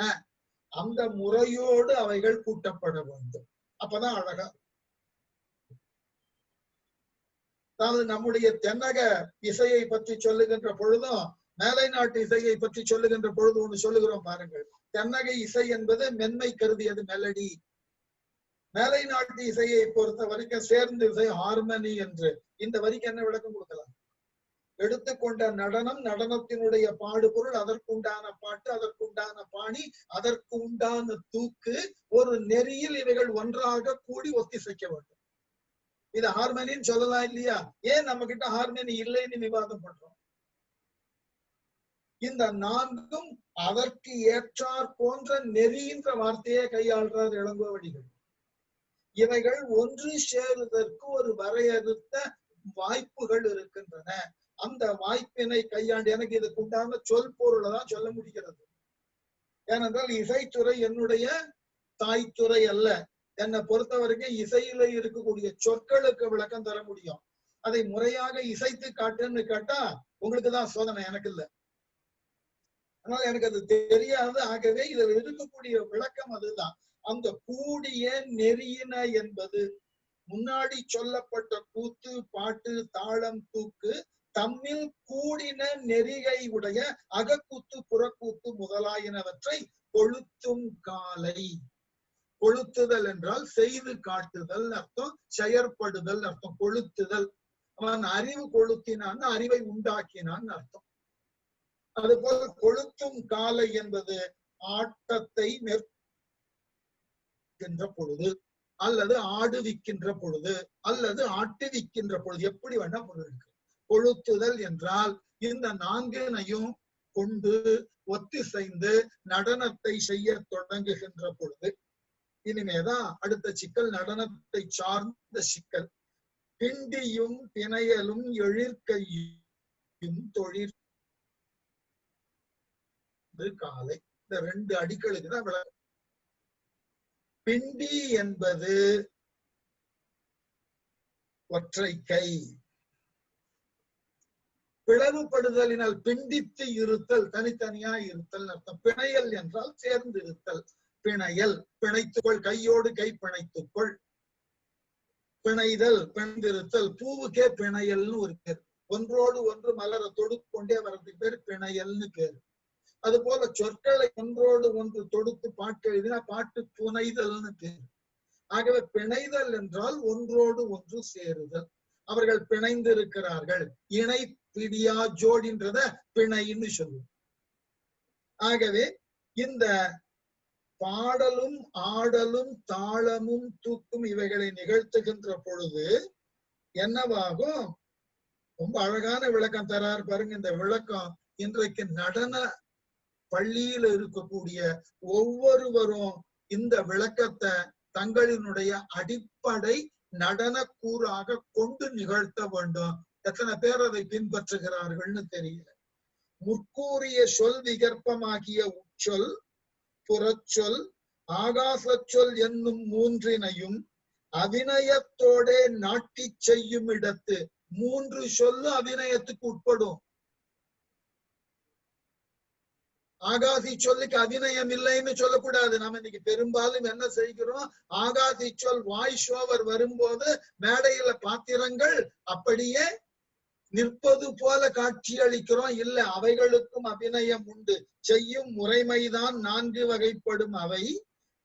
அந்த முறையோடு அவைகள் கூட்டப்பட வேண்டும். அப்பதான் அழகா. அதாவது நம்முடைய தென்னக இசையை பற்றி சொல்லுகின்ற பொழுதும் மேலை நாட்டு இசையை பற்றி சொல்லுகின்ற பொழுது ஒண்ணு சொல்லுகிறோம் பாருங்கள். தென்னக இசை என்பது மென்மை கருதியது மெலடி. மேலை நாட்டு இசையை பொறுத்த வரைக்கும் சேர்ந்து இசை ஹார்மனி என்று. இந்த வரிக்கு என்ன விளக்கம் கொடுக்கலாம்? எடுத்துக்கொண்ட நடனம், நடனத்தினுடைய பாடுபொருள், அதற்குண்டான பாட்டு, அதற்குண்டான பாணி, அதற்கு உண்டான தூக்கு, ஒரு நெறியில் இவைகள் ஒன்றாக கூடி ஒத்திசைக்க வேண்டும். இது ஹார்மனின்னு சொல்லலாம் இல்லையா? ஏன் நம்ம கிட்ட ஹார்மனி இல்லைன்னு விவாதம் பண்றோம்? இந்த நான்கும் அதற்கு ஏற்றார் போன்ற நெறின்ற வார்த்தையை கையாள்றார் இளங்கோவடிகள். இவைகள் ஒன்று சேருவதற்கு ஒரு வரையறுத்த வாய்ப்புகள் இருக்கின்றன. அந்த வாய்ப்பினை கையாண்டு எனக்கு இதுக்கு உண்டான சொல் பொருளை தான் சொல்ல முடிகிறது. ஏனென்றால் இசைத்துறை என்னுடைய தாய்த்துறை அல்ல. என்னை பொறுத்த வரைக்கும் இசையில இருக்கக்கூடிய சொற்களுக்கு விளக்கம் தர முடியும். அதை முறையாக இசைத்து காட்டுன்னு கேட்டா உங்களுக்குதான் சோதனை, எனக்கு இல்லை. அதனால எனக்கு அது தெரியாது. ஆகவே இதுல இருக்கக்கூடிய விளக்கம் அதுதான். அந்த கூடிய நெறியின என்பது முன்னாடி சொல்லப்பட்ட கூத்து, பாட்டு, தாளம், தூக்கு தம்மில் கூடின நெறிகை உடைய அகக்கூத்து, புறக்கூத்து முதலாயினவற்றை கொளுத்தும் காலை. கொளுத்துதல் என்றால் செய்து காட்டுதல் அர்த்தம், செயற்படுதல் அர்த்தம். கொளுத்துதல், அவன் அறிவு கொளுத்தினான், அறிவை உண்டாக்கினான் அர்த்தம். அதுபோல் கொளுத்தும் காலை என்பது ஆட்டத்தை மேற்கின்ற பொழுது, அல்லது ஆடுவிக்கின்ற பொழுது, அல்லது ஆட்டுவிக்கின்ற பொழுது, எப்படி வேணா பொருள் இருக்கு. கொளுத்துதல் என்றால் இந்த நான்கினையும் கொண்டு ஒத்திசைந்து நடனத்தை செய்ய தொடங்குகின்ற பொழுது. இனிமேதான் அடுத்த சிக்கல், நடனத்தை சார்ந்த சிக்கல். பிண்டியும் பிணையலும் எழிற்கையும் தொழிற் காலை. இந்த ரெண்டு அடிகளுக்கு தான் விளக்கம். பிண்டி என்பது ஒற்றை கை. பிளவுபடுதலினால் பிண்டித்து இருத்தல், தனித்தனியா இருத்தல் அர்த்தம். பிணையல் என்றால் சேர்ந்து இருத்தல். பிணையல், பிணைத்துக்கொள், கையோடு கை பிணைத்துக்கொள். பிணைதல், பிணைந்திருத்தல். பூவுக்கே பிணையல்னு ஒரு பேர். ஒன்றோடு ஒன்று மலர தொடுத்து கொண்டே வர்றதுக்கு பேர் பிணையல்னு பேரு. அது போல சொற்களை ஒன்றோடு ஒன்று தொடுத்து பாட்டு எழுதினா பாட்டு புனைதல்னு பேரு. ஆகவே பிணைதல் என்றால் ஒன்றோடு ஒன்று சேருதல். அவர்கள் பிணைந்து இருக்கிறார்கள். இணை பிடியா ஜோடின்றத பிணைன்னு சொல்லுவோம். ஆகவே இந்த பாடலும் ஆடலும் தாளமும் தூக்கும் இவைகளை நிகழ்த்துகின்ற பொழுது என்னவாகும்? ரொம்ப அழகான விளக்கம் தரார் பாருங்க. இந்த விளக்கம் இன்றைக்கு நடன பள்ளியில இருக்கக்கூடிய ஒவ்வொருவரும் இந்த விளக்கத்தை தங்களினுடைய அடிப்படை நடன கூறாக கொண்டு நிகழ்த்த வேண்டும். எத்தனை பேர் அதை பின்பற்றுகிறார்கள்னு தெரியல. முற்கூறிய சொல் விகற்பமாகிய உச்சொல், புறச்சொல், ஆகாச சொல் என்னும் மூன்றினையும் அபிநயத்தோட நாட்டி செய்யும் இடத்து. மூன்று சொல்லு அபிநயத்துக்கு உட்படும். ஆகாசி சொல்லுக்கு அபிநயம் இல்லைன்னு சொல்லக்கூடாது. நம்ம இன்னைக்கு பெரும்பாலும் என்ன செய்கிறோம்? ஆகாசி சொல் வாய்ஸ் ஓவர் வரும்போது மேடையில பாத்திரங்கள் அப்படியே நிற்பது போல காட்சி அளிக்கிறோம். இல்ல, அவைகளுக்கும் அபிநயம் உண்டு. செய்யும் முறைமைதான் நான்கு வகைப்படும் அவை.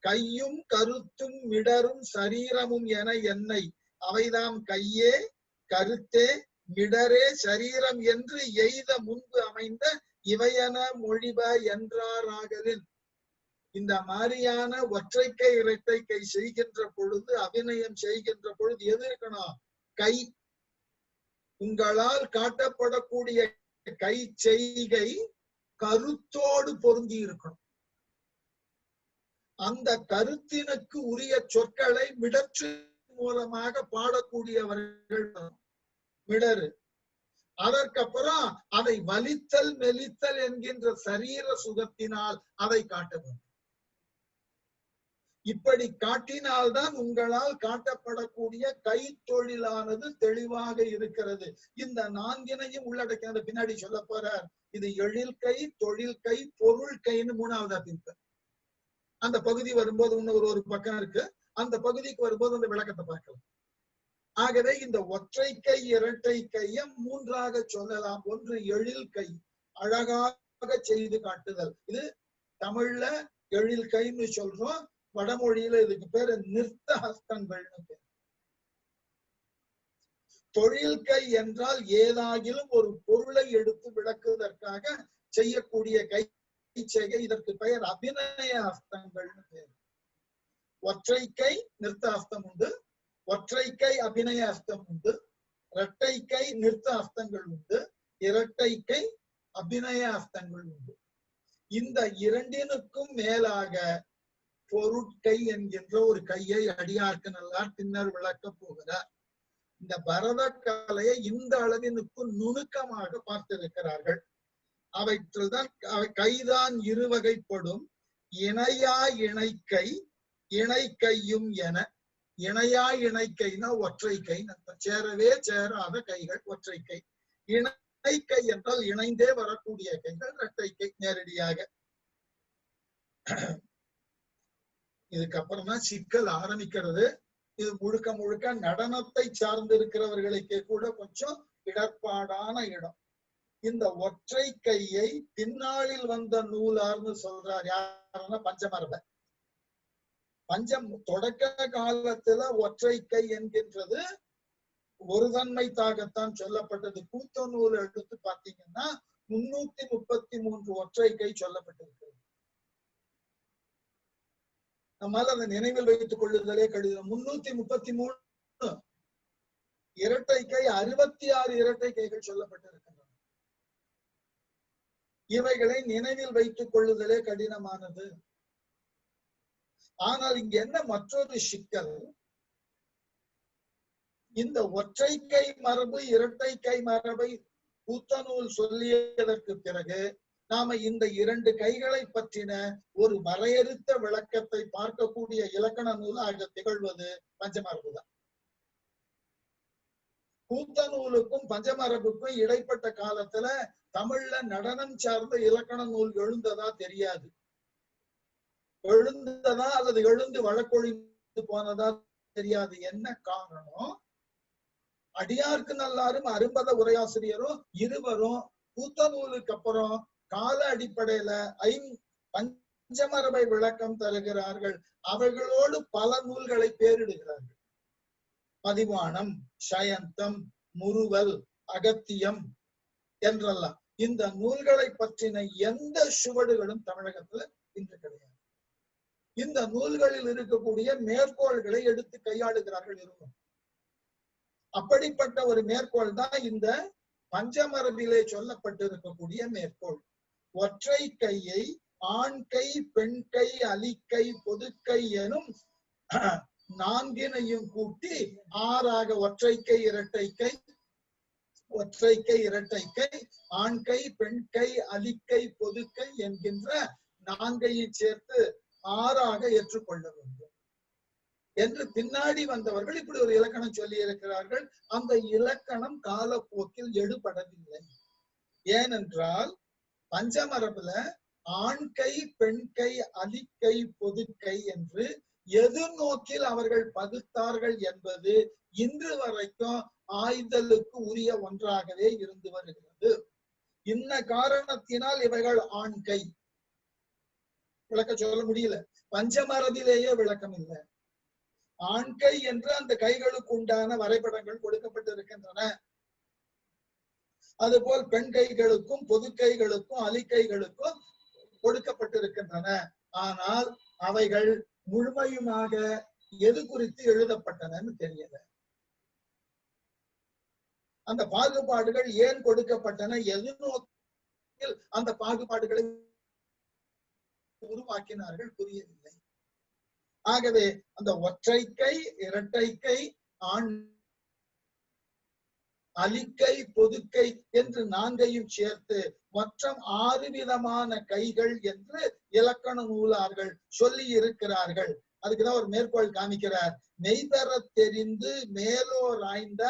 கையும் கருத்தும் மிடரும் சரீரமும் என என்னை அவைதாம் கையே கருத்தே மிடரே சரீரம் என்று எய்த முன்பு அமைந்த இவையென மொழிப என்றாராகலின். இந்த மாதிரியான ஒற்றைக்கை இரட்டைக்கை செய்கின்ற பொழுது, அபிநயம் செய்கின்ற பொழுது எது இருக்கணும்? கை. உங்களால் காட்டப்படக்கூடிய கை செய்கை கருத்தோடு பொருந்தி இருக்கணும். அந்த கருத்தினுக்கு உரிய சொற்களை மிடற்று மூலமாக பாடக்கூடியவர்கள் மிடரு. அதற்கப்புறம் அதை வலித்தல் மெலித்தல் என்கின்ற சரீர சுகத்தினால் அதை காட்ட வேண்டும். இப்படி காட்டினால்தான் உங்களால் காட்டப்படக்கூடிய கை தொழிலானது தெளிவாக இருக்கிறது. இந்த நான்கினையும் உள்ளடக்கினது பின்னாடி சொல்ல போறார். இது எழில் கை, தொழில் கை, பொருள் கைன்னு மூணாவதா பிரிப்ப. அந்த பகுதி வரும்போது இன்னொரு ஒரு பக்கம் இருக்கு. அந்த பகுதிக்கு வரும்போது அந்த விளக்கத்தை பார்க்கலாம். ஆகவே இந்த ஒற்றை கை இரட்டை கைய மூன்றாக சொல்லலாம். ஒன்று எழில் கை, அழகாக செய்து காட்டுதல். இது தமிழ்ல எழில் கைன்னு சொல்றோம். வடமொழியில இதுக்கு பேரு நிறுத்த ஹஸ்தங்கள்னு பேர். தொழில் கை என்றால் ஏதாகிலும் ஒரு பொருளை எடுத்து விளக்குவதற்காக செய்யக்கூடிய கை செய்கை. இதற்கு பெயர் அபிநய ஹஸ்தங்கள்னு பேர். ஒற்றை கை நிறுத்த ஹஸ்தம் உண்டு, ஒற்றை கை அபிநய ஹஸ்தம் உண்டு, இரட்டை கை நிறுத்த ஹஸ்தங்கள் உண்டு, இரட்டை கை அபிநய ஹஸ்தங்கள் உண்டு. இந்த இரண்டினுக்கும் மேலாக பொருட்கை என்கின்ற ஒரு கையை அடியார்க்கு நல்லார் பின்னர் விளக்க போகிறார். இந்த பரத கலையை இந்த அளவினுக்கு நுணுக்கமாக பார்த்திருக்கிறார்கள். அவற்றில்தான் கைதான் இருவகைப்படும். இணையா இணைக்கை, இணை கையும் என. இணையா இணை கைனா ஒற்றை கை, சேரவே சேராத கைகள் ஒற்றை கை. இணை கை என்றால் இணைந்தே வரக்கூடிய கைகள் இரட்டை கை நேரடியாக. இதுக்கப்புறம் தான் சிக்கல் ஆரம்பிக்கிறது. இது முழுக்க முழுக்க நடனத்தை சார்ந்து இருக்கிறவர்களுக்கே கூட கொஞ்சம் இடர்பாடான இடம். இந்த ஒற்றை கையை பின்னாளில் வந்த நூலார்னு சொல்றார். யாருன்னா பஞ்சமரபர். தொடக்க காலத்துல ஒற்றை கை என்கின்றது ஒரு தன்மைத்தாகத்தான் சொல்லப்பட்டது. கூத்த நூல் எடுத்து பார்த்தீங்கன்னா 333 ஒற்றை கை சொல்லப்பட்டிருக்கிறது. நம்மால அதை நினைவில் வைத்துக் கொள்ளுதலே கடிதம். 333 இரட்டை கை, 66 இரட்டை கைகள் சொல்லப்பட்டிருக்கின்றன. இவைகளை நினைவில் வைத்துக் கொள்ளுதலே கடினமானது. ஆனால் இங்க என்ன மற்றொரு சிக்கல், இந்த ஒற்றை கை மரபு இரட்டை கை மரபை கூத்தநூல் சொல்லியதற்கு பிறகு நாம இந்த இரண்டு கைகளை பற்றின ஒரு வரையறுத்த விளக்கத்தை பார்க்கக்கூடிய இலக்கண நூலாக திகழ்வது பஞ்சமரபுதான். கூத்தநூலுக்கும் பஞ்சமரபுக்கும் இடைப்பட்ட காலத்துல தமிழ்ல நடனம் சார்ந்த இலக்கண நூல் எழுந்ததா தெரியாது. எழுந்ததா அல்லது எழுந்து வழக்கொழிந்து போனதா தெரியாது. என்ன காரணம்? அடியார்க்கு நல்லாரும் அரும்பத உரையாசிரியரும் இருவரும் கூத்தநூலுக்கு அப்புறம் கால அடிப்படையில பஞ்சமரபை விளக்கம் தருகிறார்கள். அவர்களோடு பல நூல்களை பேரிடுகிறார்கள். பதிவானம், சயந்தம், முறுவல், அகத்தியம் என்றெல்லாம். இந்த நூல்களை பற்றின எந்த சுவடுகளும் தமிழகத்துல இன்று கிடையாது. இந்த நூல்களில் இருக்கக்கூடிய மேற்கோள்களை எடுத்து கையாளுகிறார்கள் இருக்கும். அப்படிப்பட்ட ஒரு மேற்கோள் தான் இந்த பஞ்சமரபிலே சொல்லப்பட்டிருக்கக்கூடிய மேற்கோள். ஒற்றை கையை ஆண் கை, பெண் கை, அலிக்கை, பொதுக்கை எனும் நான்கினையும் கூட்டி ஆறாக ஒற்றை கை, இரட்டை கை, ஒற்றை கை, இரட்டை கை, ஆண் கை, பெண் கை, அலிக்கை, பொதுக்கை என்கின்ற நான்கையை சேர்த்து ஆறாக ஏற்றுக்கொள்ள வேண்டும் என்று பின்னாடி வந்தவர்கள் இப்படி ஒரு இலக்கணம் சொல்லி இருக்கிறார்கள். அந்த இலக்கணம் காலப்போக்கில் எடுபடவில்லை. ஏனென்றால் பஞ்சமரபுல ஆண் கை, பெண் கை, அலிக்கை, பொதுக்கை என்று எது நோக்கில் அவர்கள் பகுத்தார்கள் என்பது இன்று வரைக்கும் ஆய்தலுக்கு உரிய ஒன்றாகவே இருந்து வருகிறது. இன்ன காரணத்தினால் இவைகள் ஆண் கை விளக்க சொல்ல முடியல. பஞ்சமரபிலேயே விளக்கம் இல்லை. ஆண் கை என்று அந்த கைகளுக்கு உண்டான வரைபடங்கள் கொடுக்கப்பட்டிருக்கின்றன. அதுபோல் பெண் கைகளுக்கும் பொது கைகளுக்கும் அலிக்கைகளுக்கும் கொடுக்கப்பட்டிருக்கின்றன. ஆனால் அவைகள் முழுமையுமாக எது குறித்து எழுதப்பட்டனன்னு தெரியல. அந்த பாகுபாடுகள் ஏன் கொடுக்கப்பட்டன, எது நோக்கில் அந்த பாகுபாடுகளை உருவாக்கினார்கள் புரியவில்லை. ஆகவே அந்த ஒற்றை கை, இரட்டை கை, ஆண் அலிக்கை, பொதுக்கை என்று நான்கையும் சேர்த்து மொத்தம் 6 விதமான கைகள் என்று இலக்கண நூலார்கள் சொல்லி இருக்கிறார்கள். அதுக்குதான் ஒரு மேற்கோள் காமிக்கிறார். மெய்பெற தெரிந்து மேலோர் ஆய்ந்த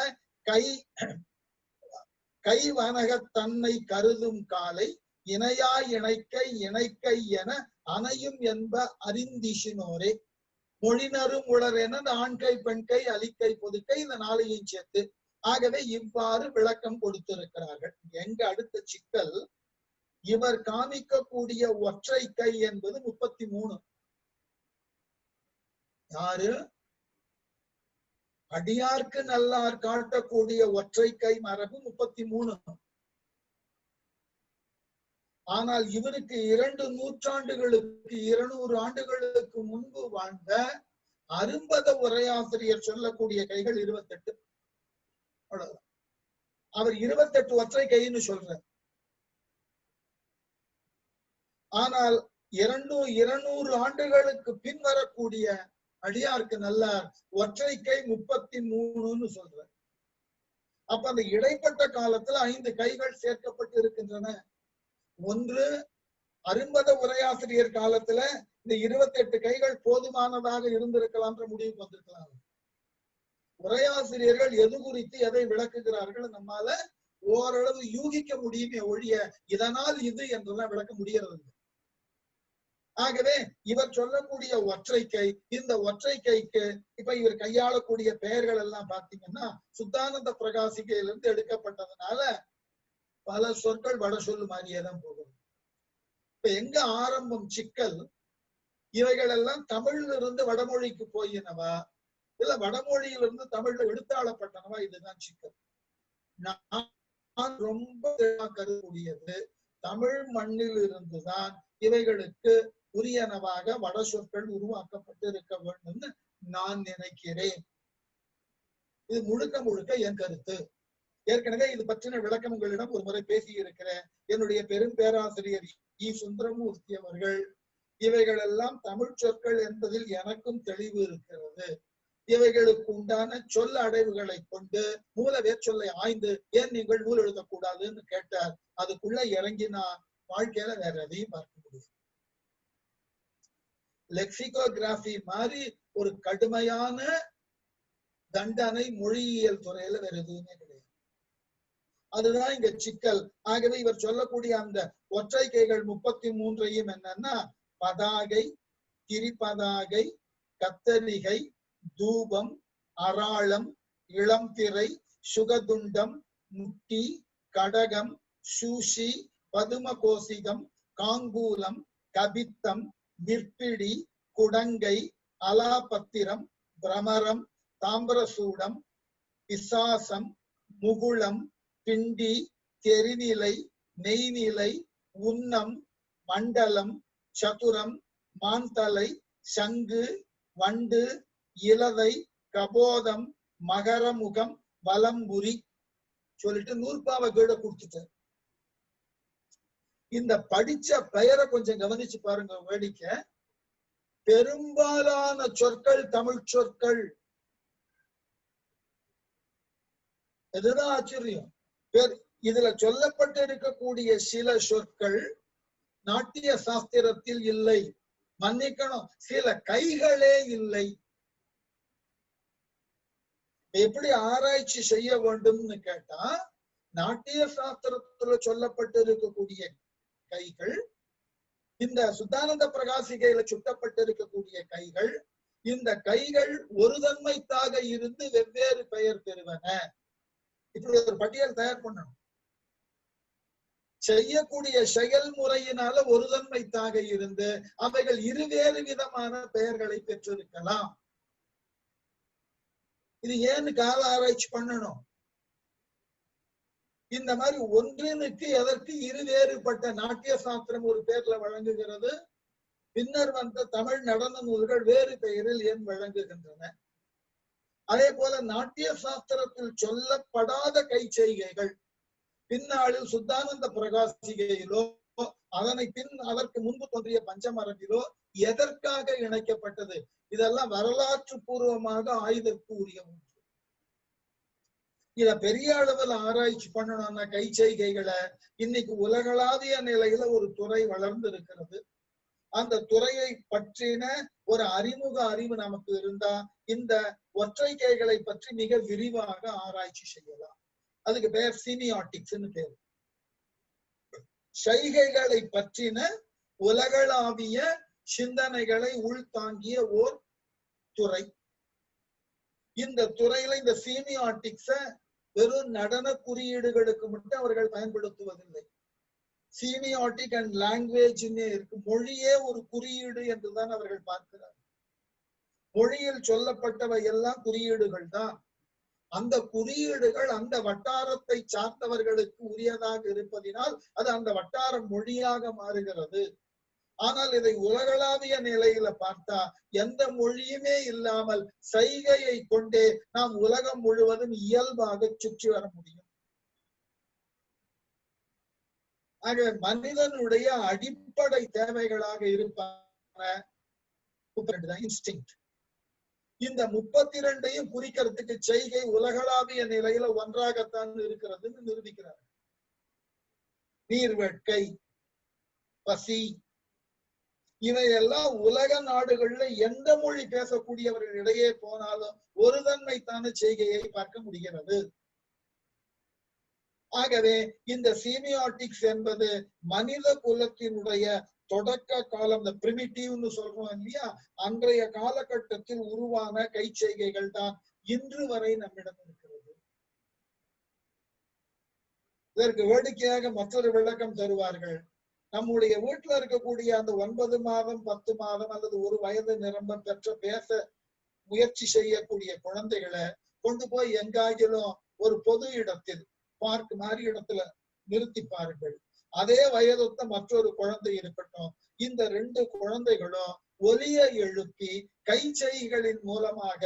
கை வனகத்தன்மை கருதும் காலை இணையா இணைக்கை, இணைக்கை என அணையும் என்ப அறிந்திஷினோரே. மொழினரும் உளர் என ஆண் கை, பெண் கை, அலிக்கை, பொதுக்கை இந்த 4ஐயும் சேர்த்து. ஆகவே இவ்வாறு விளக்கம் கொடுத்திருக்கிறார்கள். எங்க அடுத்த சிக்கல், இவர் காமிக்கக்கூடிய ஒற்றை கை என்பது 33. யாரு? அடியார்க்கு நல்லார் காட்டக்கூடிய ஒற்றை கை மரபு 33. ஆனால் இவருக்கு 2 நூற்றாண்டுகளுக்கு 200 ஆண்டுகளுக்கு முன்பு வாழ்ந்த அரும்பத உரையாசிரியர் சொல்லக்கூடிய கைகள் 28. அவ்வளவுதான். அவர் 28 ஒற்றை கைன்னு சொல்றார். ஆனால் 200 ஆண்டுகளுக்கு பின் வரக்கூடிய அடியார்க்கு நல்லார் ஒற்றை கை 33ன்னு சொல்றார். அப்ப அந்த இடைப்பட்ட காலத்துல 5 கைகள் சேர்க்கப்பட்டு இருக்கின்றன. ஒன்று அரும்பத உரையாசிரியர் காலத்துல இந்த 28 கைகள் போதுமானதாக இருந்திருக்கலாம் என்ற முடிவுக்கு வந்திருக்கலாம். உரையாசிரியர்கள் எது குறித்து எதை விளக்குகிறார்கள் நம்மால ஓரளவு யூகிக்க முடியுமே ஒழிய இதனால் இது என்றெல்லாம் விளக்க முடியறது. ஆகவே இவர் சொல்லக்கூடிய ஒற்றை கை, இந்த ஒற்றை கைக்கு இப்ப இவர் கையாளக்கூடிய பெயர்கள் எல்லாம் பாத்தீங்கன்னா சுத்தானந்த பிரகாசிகையிலிருந்து எடுக்கப்பட்டதுனால பல சொற்கள் வட சொல்லு மாதிரியேதான் போகும். இப்ப எங்க ஆரம்பம் சிக்கல், இவைகள் எல்லாம் தமிழ்ல இருந்து வடமொழிக்கு போயினவா இல்ல வடமொழியிலிருந்து தமிழ்ல எடுத்தாளப்பட்டனவா, இதுதான் சிக்கல். நான் ரொம்ப கருதக்கூடியது தமிழ் மண்ணில் இருந்துதான் இவைகளுக்கு உரியனவாக வட சொற்கள் உருவாக்கப்பட்டு இருக்க வேண்டும்னு நான் நினைக்கிறேன். இது முழுக்க முழுக்க என் கருத்து. ஏற்கனவே இது பற்றின விளக்கம் உங்களிடம் ஒரு முறை பேசி இருக்கிறேன். என்னுடைய பெரும் பேராசிரியர் இ. சுந்தரமூர்த்தி அவர்கள் இவைகள் எல்லாம் தமிழ் சொற்கள் என்பதில் எனக்கும் தெளிவு இருக்கிறது. இவைகளுக்கு உண்டான சொல் அடைவுகளை கொண்டு மூல வேர்ச்சொல்லை ஆய்ந்து ஏன் நீங்கள் நூல் எழுதக்கூடாதுன்னு கேட்டார். அதுக்குள்ள இறங்கினா வாழ்க்கையில வேற எதையும் பார்க்க முடியும். லெக்சிகோகிராபி மாதிரி ஒரு கடுமையான தண்டனை மொழியியல் துறையில வேற எதுவுமே கிடையாது. அதுதான் இங்க சிக்கல். ஆகவே இவர் சொல்லக்கூடிய அந்த ஒற்றை கைகள் 33 என்னன்னா பதாகை, திரிபதாகை, கத்தரிகை, தூபம், அராளம், இளம்பிறை, சுகதுண்டம், முட்டி, கடகம், சூஷி, பதுமகோசிகம், காங்கூலம், கபித்தம், நிற்பிடி, குடங்கை, அலாபத்திரம், பிரமரம், தாம்பரசூடம், பிசாசம், முகுளம், பிண்டி, தெரிநிலை, நெய்நிலை, உன்னம், மண்டலம், சதுரம், மாந்தலை, சங்கு, வண்டு, இலதை, கபோதம், மகரமுகம், வலம்புரி சொல்லிட்டு நூற்பாவை கீழே கொடுத்துட்டார். இந்த படிச்ச பெயரை கொஞ்சம் கவனிச்சு பாருங்க, வேடிக்கை. பெரும்பாலான சொற்கள் தமிழ் சொற்கள். இதுதான் ஆச்சரியம். இதுல சொல்லப்பட்டு இருக்கக்கூடிய சில சொற்கள் நாட்டிய சாஸ்திரத்தில் இல்லை. மன்னிக்கணும், சில கைகளே இல்லை. எப்படி ஆராய்ச்சி செய்ய வேண்டும்னு கேட்டா, நாட்டிய சாஸ்திரத்துல சொல்லப்பட்டு இருக்கக்கூடிய கைகள், இந்த சுத்தானந்த பிரகாசிகையில சுட்டப்பட்டு இருக்கக்கூடிய கைகள், இந்த கைகள் ஒரு தன்மைத்தாக இருந்து வெவ்வேறு பெயர் பெறுவன. இப்படி ஒரு பட்டியல் தயார் பண்ணணும். செய்யக்கூடிய செயல்முறையினால ஒரு தன்மைத்தாக இருந்து அவைகள் இருவேறு விதமான பெயர்களை பெற்றிருக்கலாம். இது ஏன்னு கால ஆராய்ச்சி பண்ணணும். இந்த மாதிரி ஒன்றினுக்கு எதற்கு இருவேறுபட்ட நாட்டிய சாஸ்திரம் ஒரு பேர்ல வழங்குகிறது, பின்னர் வந்த தமிழ் நடன நூல்கள் வேறு பெயரில் ஏன் வழங்குகின்றன? அதே போல நாட்டிய சாஸ்திரத்தில் சொல்லப்படாத கை செய்கைகள் பின்னாளில் சுத்தானந்த பிரகாசிகையிலோ அதற்கு முன்பு தோன்றிய பஞ்சமரபிலோ எதற்காக இணைக்கப்பட்டது? இதெல்லாம் வரலாற்று பூர்வமாக ஆய்தற்கு உரிய ஒன்று. இத பெரிய அளவில் ஆராய்ச்சி பண்ணணும்னா கை செய்கைகளை இன்னைக்கு உலகளாவிய நிலையில ஒரு துறை வளர்ந்து இருக்கிறது. அந்த துறையை பற்றின ஒரு அறிமுக அறிவு நமக்கு இருந்தா இந்த ஒற்றை கைகளை பற்றி மிக விரிவாக ஆராய்ச்சி செய்யலாம். அதுக்கு பேர் சீமியாட்டிக்ஸ்னு பேர். சைகைகளை பற்றின உலகளாவிய சிந்தனைகளை உள்தாங்கிய ஓர் துறை. இந்த துறையில இந்த சீமியாட்டிக்ஸ வெறும் நடன குறியீடுகளுக்கு மட்டும் அவர்கள் பயன்படுத்துவதில்லை. சீமியாட்டிக் அண்ட் லாங்குவேஜ் இருக்கு. மொழியே ஒரு குறியீடு என்றுதான் அவர்கள் பார்க்கிறார். மொழியில் சொல்லப்பட்டவை எல்லாம் குறியீடுகள் தான். அந்த குறியீடுகள் அந்த வட்டாரத்தை சார்ந்தவர்களுக்கு உரியதாக இருப்பதினால் அது அந்த வட்டார மொழியாக மாறுகிறது. ஆனால் இதை உலகளாவிய நிலையில பார்த்தா எந்த மொழியுமே இல்லாமல் சைகையை கொண்டே நாம் உலகம் முழுவதும் இயல்பாக சுற்றி வர முடியும். ஆகவே மனிதனுடைய அடிப்படை தேவைகளாக இருப்பான இன்ஸ்டிங்க்ட். இந்த 32ஐயும் குறிக்கிறதுக்கு செய்கை உலகளாவிய நிலையில ஒன்றாகத்தான் இருக்கிறதுன்னு நிரூபிக்கிறார். நீர் வேட்கை, பசி, இவையெல்லாம் உலக நாடுகள்ல எந்த மொழி பேசக்கூடியவர்கள் இடையே போனாலும் ஒரு தன்மைத்தான செய்கையை பார்க்க முடிகிறது. ஆகவே இந்த சீமியாட்டிக்ஸ் என்பது மனித குலத்தினுடைய தொடக்க காலம், இந்த பிரிமிட்டிவ்னு சொல்றோம் இல்லையா, அன்றைய காலகட்டத்தில் உருவான கை செய்கைகள் தான் இன்று வரை நம்மிடம் இருக்கிறது. இதற்கு வேடிக்கையாக மற்றொரு விளக்கம் தருவார்கள். நம்முடைய வீட்டுல இருக்கக்கூடிய அந்த 9 மாதம் 10 மாதம் அல்லது 1 வயது நிரம்ப பெற்ற பேச முயற்சி செய்யக்கூடிய குழந்தைகளை கொண்டு போய் எங்காகிலும் ஒரு பொது இடத்தில், பார்க் மாதிரி இடத்துல நிறுத்திப்பார்கள். அதே வயதொத்த மற்றொரு குழந்தை இருக்கட்டும், இந்த 2 குழந்தைகளும் ஒலியை எழுப்பி கை செய்களின் மூலமாக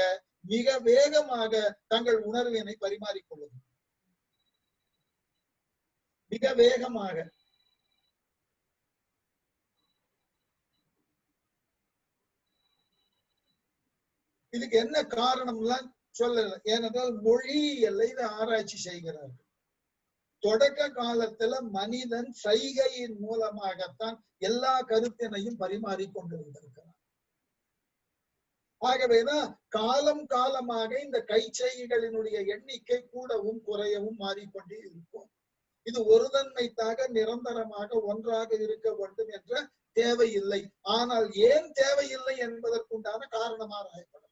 மிக வேகமாக தங்கள் உணர்வினை பரிமாறிக்கொள்ளும். மிக வேகமாக. இதுக்கு என்ன காரணம்லாம் சொல்லல. ஏனென்றால் மொழியியலை இதை ஆராய்ச்சி செய்கிறார்கள். தொடக்க காலத்துல மனிதன் சைகையின் மூலமாகத்தான் எல்லா கருத்தினையும் பரிமாறிக்கொண்டிருந்திருக்கிறான். ஆகவேதான் காலம் காலமாக இந்த கை செய்கைகளினுடைய எண்ணிக்கை கூடவும் குறையவும் மாறிக்கொண்டே இருக்கும். இது ஒரு தன்மைத்தாக நிரந்தரமாக ஒன்றாக இருக்க வேண்டும் என்ற தேவையில்லை. ஆனால் ஏன் தேவையில்லை என்பதற்குண்டான காரணமாக ஆராயப்படும்.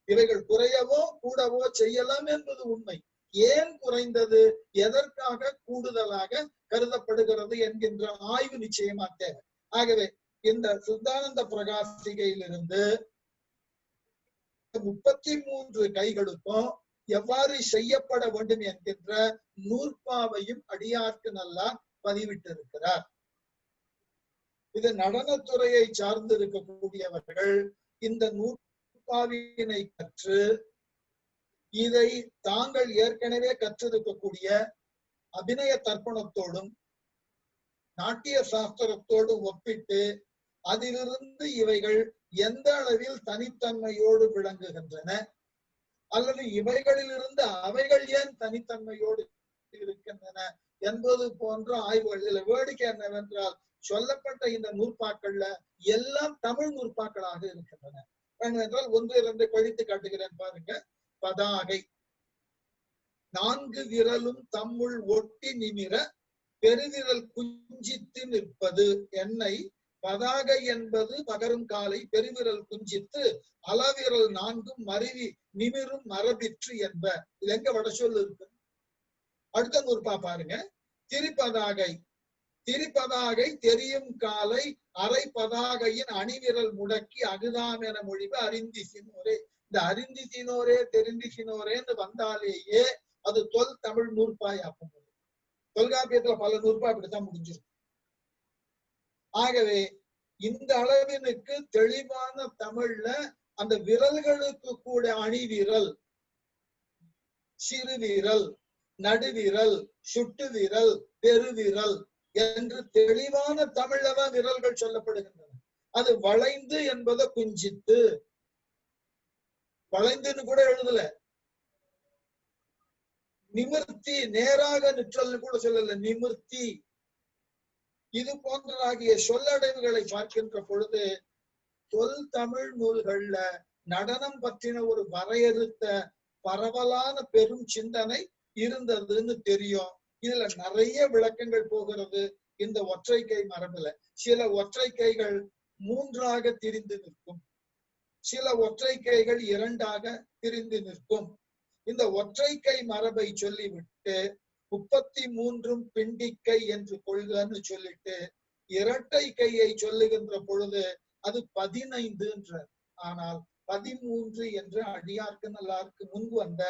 இவைகள் குறையவோ கூடவோ செய்யலாம் என்பது உண்மை. ஏன் குறைந்தது, எதற்காக கூடுதலாக கருதப்படுகிறது என்கின்ற ஆய்வு நிச்சயமா தேவை. ஆகவே இந்த சித்தானந்த பிரகாசிகையிலிருந்து 33 கைகளுக்கும் எவ்வாறு செய்யப்பட வேண்டும் என்கின்ற நூற்பாவையும் அடியார்க்கு நல்லா பதிவிட்டிருக்கிறார். இது நடனத்துறையை சார்ந்து இருக்கக்கூடியவர்கள் இந்த நூற்பாவினை கற்று இதை தாங்கள் ஏற்கனவே கற்றிருக்கக்கூடிய அபிநய தர்ப்பணத்தோடும் நாட்டிய சாஸ்திரத்தோடும் ஒப்பிட்டு அதிலிருந்து இவைகள் எந்த அளவில் தனித்தன்மையோடு விளங்குகின்றன அல்லது இவைகளிலிருந்து அவைகள் ஏன் தனித்தன்மையோடு இருக்கின்றன என்பது போன்ற ஆய்வுகள். இதுல வேடிக்கை என்னவென்றால், சொல்லப்பட்ட இந்த நூற்பாக்கள்ல எல்லாம் தமிழ் நூற்பாக்களாக இருக்கின்றன. என்றால் 1 2 கழித்து காட்டுகிறேன் பாருங்க. பதாகை 4 விரலும் தம்முள் ஒட்டி நிமிர பெருவிரல் குஞ்சித்து நிற்பது என்னை பதாகை என்பது பகரும் காலை பெருவிரல் குஞ்சித்து அளவிரல் 4 மருவி நிமிரும் மரபிற்று என்ப. இது எங்க வட சொல்லு இருக்கு? அடுத்த நூற்பா பாருங்க. திரிபதாகை திரிபதாகை தெரியும் காலை அரை பதாகையின் அணிவிரல் முடக்கி அகுதாம் என மொழிவு அறிந்திசினோரே. இந்த அறிந்திசினோரே தெரிந்திசினோரேன்னு வந்தாலேயே அது தொல் தமிழ் நூற்பாயாக்கும். தொல்காப்பியத்துல பல நூற்பா இப்படித்தான் முடிஞ்சிருக்கு. ஆகவே இந்த அளவினுக்கு தெளிவான தமிழ்ல அந்த விரல்களுக்கு கூட அணிவிரல், சிறுவிரல், நடுவிரல், சுட்டு விரல், பெருவிரல் என்று தெளிவான தமிழ்ல தான் விரல்கள் சொல்லப்படுகின்றன. அது வளைந்து என்பதை குஞ்சித்து, வளைந்துன்னு கூட எழுதல, நிமிர்த்தி நேராக நிற்றல்னு கூட சொல்லல, நிமிர்த்தி. இது போன்றதாகிய சொல்லடைவுகளை பார்க்கின்ற பொழுது தொல் தமிழ் நூல்கள்ல நடனம் பற்றின ஒரு வரையறுத்த பரவலான பெரும் சிந்தனை இருந்ததுன்னு தெரியும். இதுல நிறைய விளக்கங்கள் போகிறது. இந்த ஒற்றை கை மரபுல சில ஒற்றை கைகள் 3ஆக திரிந்து நிற்கும், சில ஒற்றை கைகள் 2ஆக திரிந்து நிற்கும். இந்த ஒற்றை கை மரபை சொல்லிவிட்டு 33 பிண்டிக்கை என்று கொள்கன்னு சொல்லிட்டு இரட்டை கையை சொல்லுகின்ற பொழுது அது 15 ஆனால் 13 என்று அடியார்க்கு நல்லாருக்கு முன்பு வந்த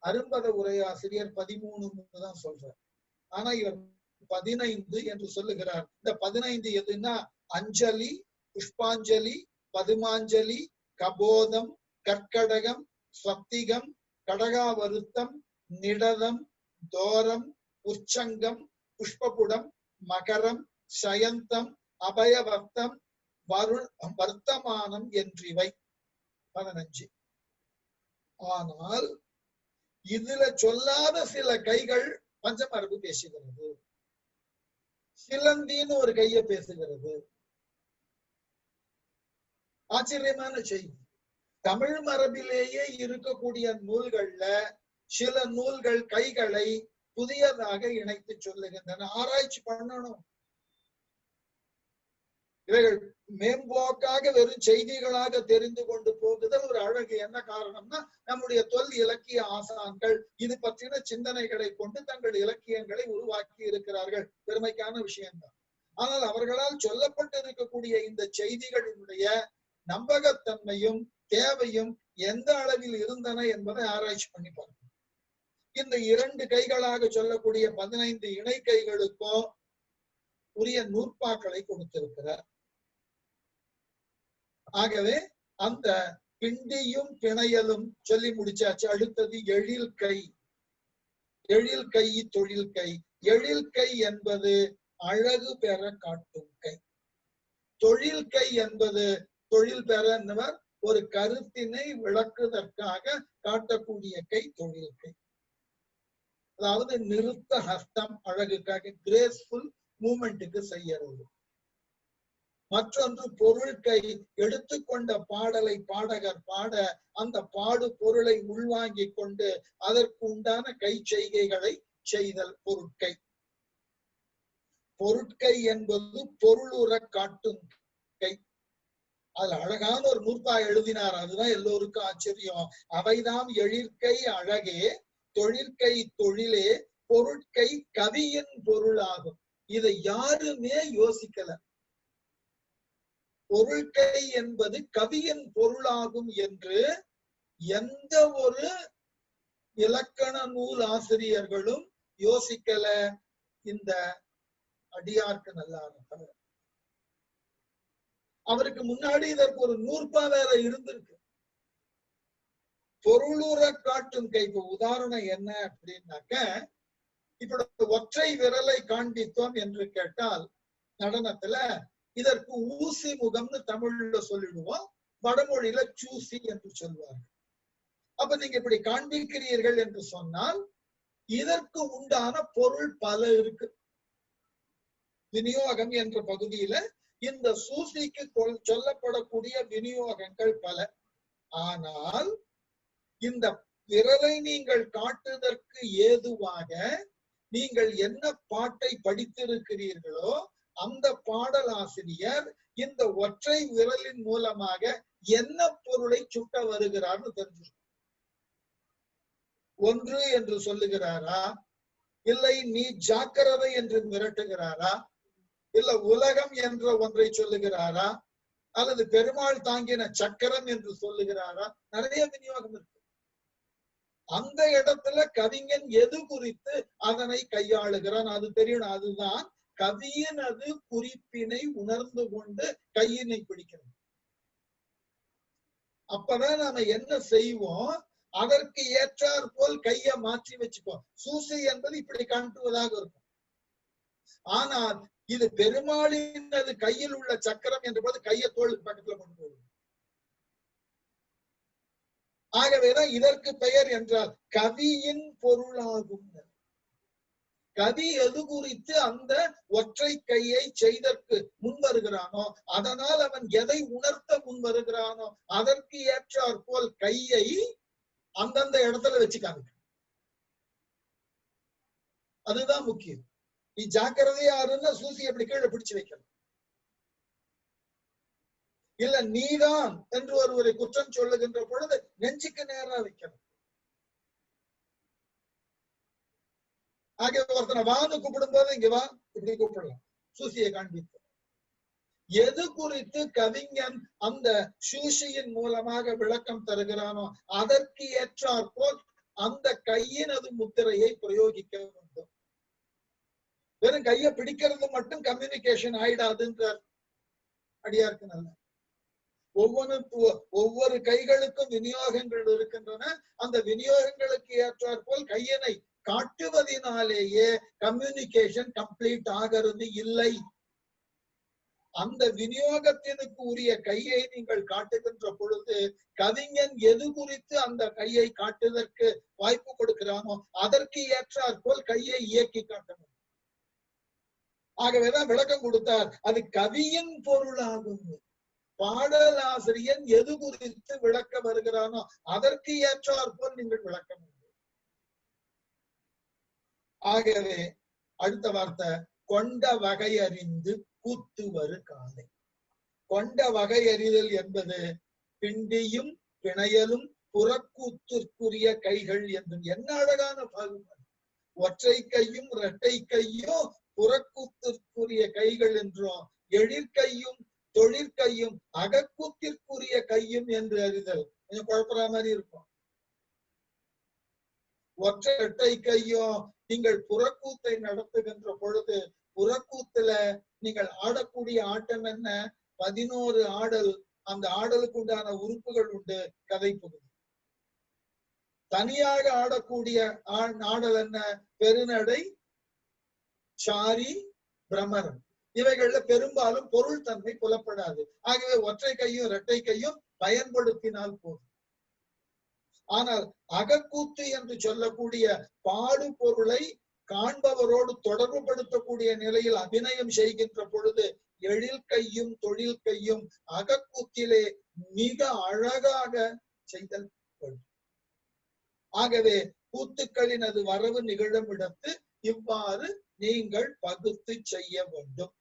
அரும்பத உரையாசிரியர் 13 தான் சொல்றார். ஆனா இவர் 15 என்று சொல்லுகிறார். இந்த 15 எதுன்னா அஞ்சலி, புஷ்பாஞ்சலி, பதுமாஞ்சலி, கபோதம், கற்கடகம், சப்திகம், கடகாவருத்தம், நிடதம், தோரம், உச்சங்கம், புஷ்பபுடம், மகரம், சயந்தம், அபயவர்த்தம், வர்த்தமானம் என்றிவை 15. ஆனால் இதுல சொல்லாத சில கைகள் பஞ்சமரபு பேசுகிறது. சிலந்தின்னு ஒரு கையை பேசுகிறது. ஆச்சரியமான செய்தி. தமிழ் மரபிலேயே இருக்கக்கூடிய நூல்கள்ல சில நூல்கள் கைகளை புதியதாக இணைத்து சொல்லுகின்றன. ஆராய்ச்சி பண்ணணும். இவைகள் மேம்போக்காக வெறும் செய்திகளாக தெரிந்து கொண்டு போகுதல் ஒரு அழகு. என்ன காரணம்னா, நம்முடைய தொல் இலக்கிய ஆசான்கள் இது பற்றின சிந்தனைகளை கொண்டு தங்கள் இலக்கியங்களை உருவாக்கி இருக்கிறார்கள். பெருமைக்கான விஷயம்தான். ஆனால் அவர்களால் சொல்லப்பட்டு இருக்கக்கூடிய இந்த செய்திகளினுடைய நம்பகத்தன்மையும் தேவையும் எந்த அளவில் இருந்தன என்பதை ஆராய்ச்சி பண்ணி பார்க்கணும். இந்த 2 கைகளாக சொல்லக்கூடிய 15 இணை கைகளுக்கும் உரிய நூற்பாக்களை கொடுத்திருக்கிறார். ஆகவே அந்த பிண்டியும் பிணையலும் சொல்லி முடிச்சாச்சு. அடுத்தது எழில் கை. எழில் கை தொழில் கை. எழில் கை என்பது அழகு பெற காட்டும் கை. தொழில் கை என்பது தொழில் பெற என்பவர் ஒரு கருத்தினை விளக்குவதற்காக காட்டக்கூடிய கை தொழில் கை. அதாவது நிறுத்த ஹஸ்தம், அழகுக்காக கிரேஸ்ஃபுல் மூமெண்ட்டுக்கு செய்யறது. மற்றொன்று பொருள் கை. எடுத்துக்கொண்ட பாடலை பாடகர் பாட அந்த பாடு பொருளை உள்வாங்கிக் கொண்டு அதற்கு உண்டான கை செய்கைகளை செய்தல் பொருட்கை. பொருட்கை என்பது பொருளுற காட்டும் கை. அதுல அழகான ஒரு நூற்பா எழுதினார். அதுதான் எல்லோருக்கும் ஆச்சரியம். அவைதாம் எழிற்கை அழகே, தொழிற்கை தொழிலே, பொருட்கை கவியின் பொருளாகும். இதை யாருமே யோசிக்கல. பொருட்கை என்பது கவியின் பொருளாகும் என்று எந்த ஒரு இலக்கண நூல் ஆசிரியர்களும் யோசிக்கல. இந்த அடியார்க்கு நல்லா தவிர அவருக்கு முன்னாடி இதற்கு ஒரு நூற்பா வேற இருந்திருக்கு. பொருளுற காட்டும் கை. இப்ப உதாரணம் என்ன அப்படின்னாக்க, இப்ப ஒற்றை விரலை காண்பித்தோம் என்று கேட்டால் நடனத்துல இதற்கு ஊசி முகம்னு தமிழ்ல சொல்லிடுவோம், வடமொழியில சூசி என்று சொல்வார்கள். அப்ப நீங்க இப்படி காண்பிக்கிறீர்கள் என்று சொன்னால் இதற்கு உண்டான பொருள் பல இருக்கு. விநியோகம் என்ற பகுதியில இந்த சூசிக்கு சொல்லப்படக்கூடிய விநியோகங்கள் பல. ஆனால் இந்த விரலை நீங்கள் காட்டுவதற்கு ஏதுவாக நீங்கள் என்ன பாட்டை படித்திருக்கிறீர்களோ அந்த பாடலாசிரியர் இந்த ஒற்றை விரலின் மூலமாக என்ன பொருளை சுட்ட வருகிறார்னு தெரிஞ்சிருக்கும். ஒன்று என்று சொல்லுகிறாரா, இல்லை நீ ஜாக்கிரதை என்று மிரட்டுகிறாரா, இல்ல உலகம் என்ற ஒன்றை சொல்லுகிறாரா, அல்லது பெருமாள் தாங்கின சக்கரம் என்று சொல்லுகிறாரா? நிறைய விநியோகம் இருக்கு. அந்த இடத்துல கவிஞன் எது குறித்து அதனை கையாளுகிறான் அது தெரியணும். அதுதான் கவியின் அது குறிப்பினை உணர்ந்து கொண்டு கையினை பிடிக்கிறது. அப்பதான் நாம என்ன செய்வோம், அதற்கு ஏற்றாற் போல் கையை மாற்றி வச்சுப்போம். சூசி என்பது இப்படி காட்டுவதாக இருக்கும். ஆனால் இது பெருமாளின் அது கையில் உள்ள சக்கரம் என்ற போது கையை தோளுக்கு பக்கத்துல கொண்டு போகும். ஆகவேதான் இதற்கு பெயர் என்றால் கவியின் பொருளாகும். கவி எது குறித்து அந்த ஒற்றை கையை செய்தற்கு முன் வருகிறானோ, அதனால் அவன் எதை உணர்த்த முன் வருகிறானோ அதற்கு ஏற்றாற் போல் கையை அந்தந்த இடத்துல வச்சு காமிக்க. அதுதான் முக்கியம். நீ ஜாக்கிரதையா இருந்தா சூசி எப்படி கீழே பிடிச்சு வைக்கணும். இல்ல நீதான் என்று ஒருவரை குற்றம் சொல்லுகின்ற பொழுது நெஞ்சுக்கு நேரா வைக்கணும். ஆகிய ஒருத்தனை வான்னு கூப்பிடும் போது இங்க வா இப்படி கூப்பிடலாம், சூசியை காண்பித்து. எது குறித்து கவிஞன் அந்த சூசியின் மூலமாக விளக்கம் தருகிறானோ அதற்கு ஏற்றாற் போல் அந்த கையின் அது முத்திரையை பிரயோகிக்க வேண்டும். வெறும் கையை பிடிக்கிறது மட்டும் கம்யூனிகேஷன் ஆயிடாதுன்றார் அடியார்க்கு. நல்ல ஒவ்வொரு கைகளுக்கும் விநியோகங்கள் இருக்கின்றன. அந்த விநியோகங்களுக்கு ஏற்றாற் போல் கையினை காட்டுவதனாலேயே கம்யூனிகேஷன் கம்ப்ளீட் ஆகிறது இல்லை. அந்த விநியோகத்திற்கு உரிய கையை நீங்கள் காட்டுகின்ற பொழுது கவிஞன் எது குறித்து அந்த கையை காட்டுவதற்கு வாய்ப்பு கொடுக்கிறானோ அதற்கு ஏற்றாற் போல் கையை இயக்கி காட்டணும். ஆகவேதான் விளக்கம் கொடுத்தார். அது கவியின் பொருளாகும். பாடலாசிரியன் எது குறித்து விளக்க வருகிறானோ அதற்கு ஏற்றாற் போல் நீங்கள் விளக்கம். ஆகவே அடுத்த வார்த்தை கொண்ட வகை அறிந்து கூத்து வரு காலை. கொண்ட வகை அறிதல் என்பது பிண்டியும் பிணையலும் புறக்கூத்திற்குரிய கைகள் என்றும். என்ன அழகான பாகுபாடு! ஒற்றை கையும் இரட்டை கையும் புறக்கூத்திற்குரிய கைகள் என்றும், எழிற்கையும் தொழிற்கையும் அகக்கூத்திற்குரிய கையும் என்று அறிதல். கொஞ்சம் குழப்பற மாதிரி இருக்கும். ஒற்றை இரட்டை கையும் நீங்கள் புறக்கூத்தை நடத்துகின்ற பொழுது புறக்கூத்துல நீங்கள் ஆடக்கூடிய ஆட்டம் என்ன? 11 ஆடல். அந்த ஆடலுக்கு உண்டான உறுப்புகள் உண்டு. கதை பகுதி. தனியாக ஆடக்கூடிய ஆடல் என்ன? பெருநடை, சாரி, பிரமரம். இவைகள்ல பெரும்பாலும் பொருள் தன்மை புலப்படாது. ஆகவே ஒற்றை கையும் இரட்டை கையும் பயன்படுத்தினால் போதும். ஆனால் அகக்கூத்து என்று சொல்லக்கூடிய பாடு பொருளை காண்பவரோடு தொடர்பு படுத்தக்கூடிய நிலையில் அபிநயம் செய்கின்ற பொழுது எழில் கையும் தொழில் கையும் அகக்கூத்திலே மிக அழகாக செய்தல். ஆகவே கூத்துக்களின் அது வரவு நிகழும் இடத்து இவ்வாறு நீங்கள் பகுத்து செய்ய வேண்டும்.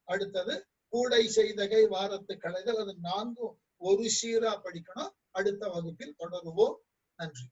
அடுத்தது கூடை செய்தகை வாரத்து கலைகள். அது 4 ஒரு சீரா படிக்கணும். அடுத்த வகுப்பில் தொடருவோம். நன்றி.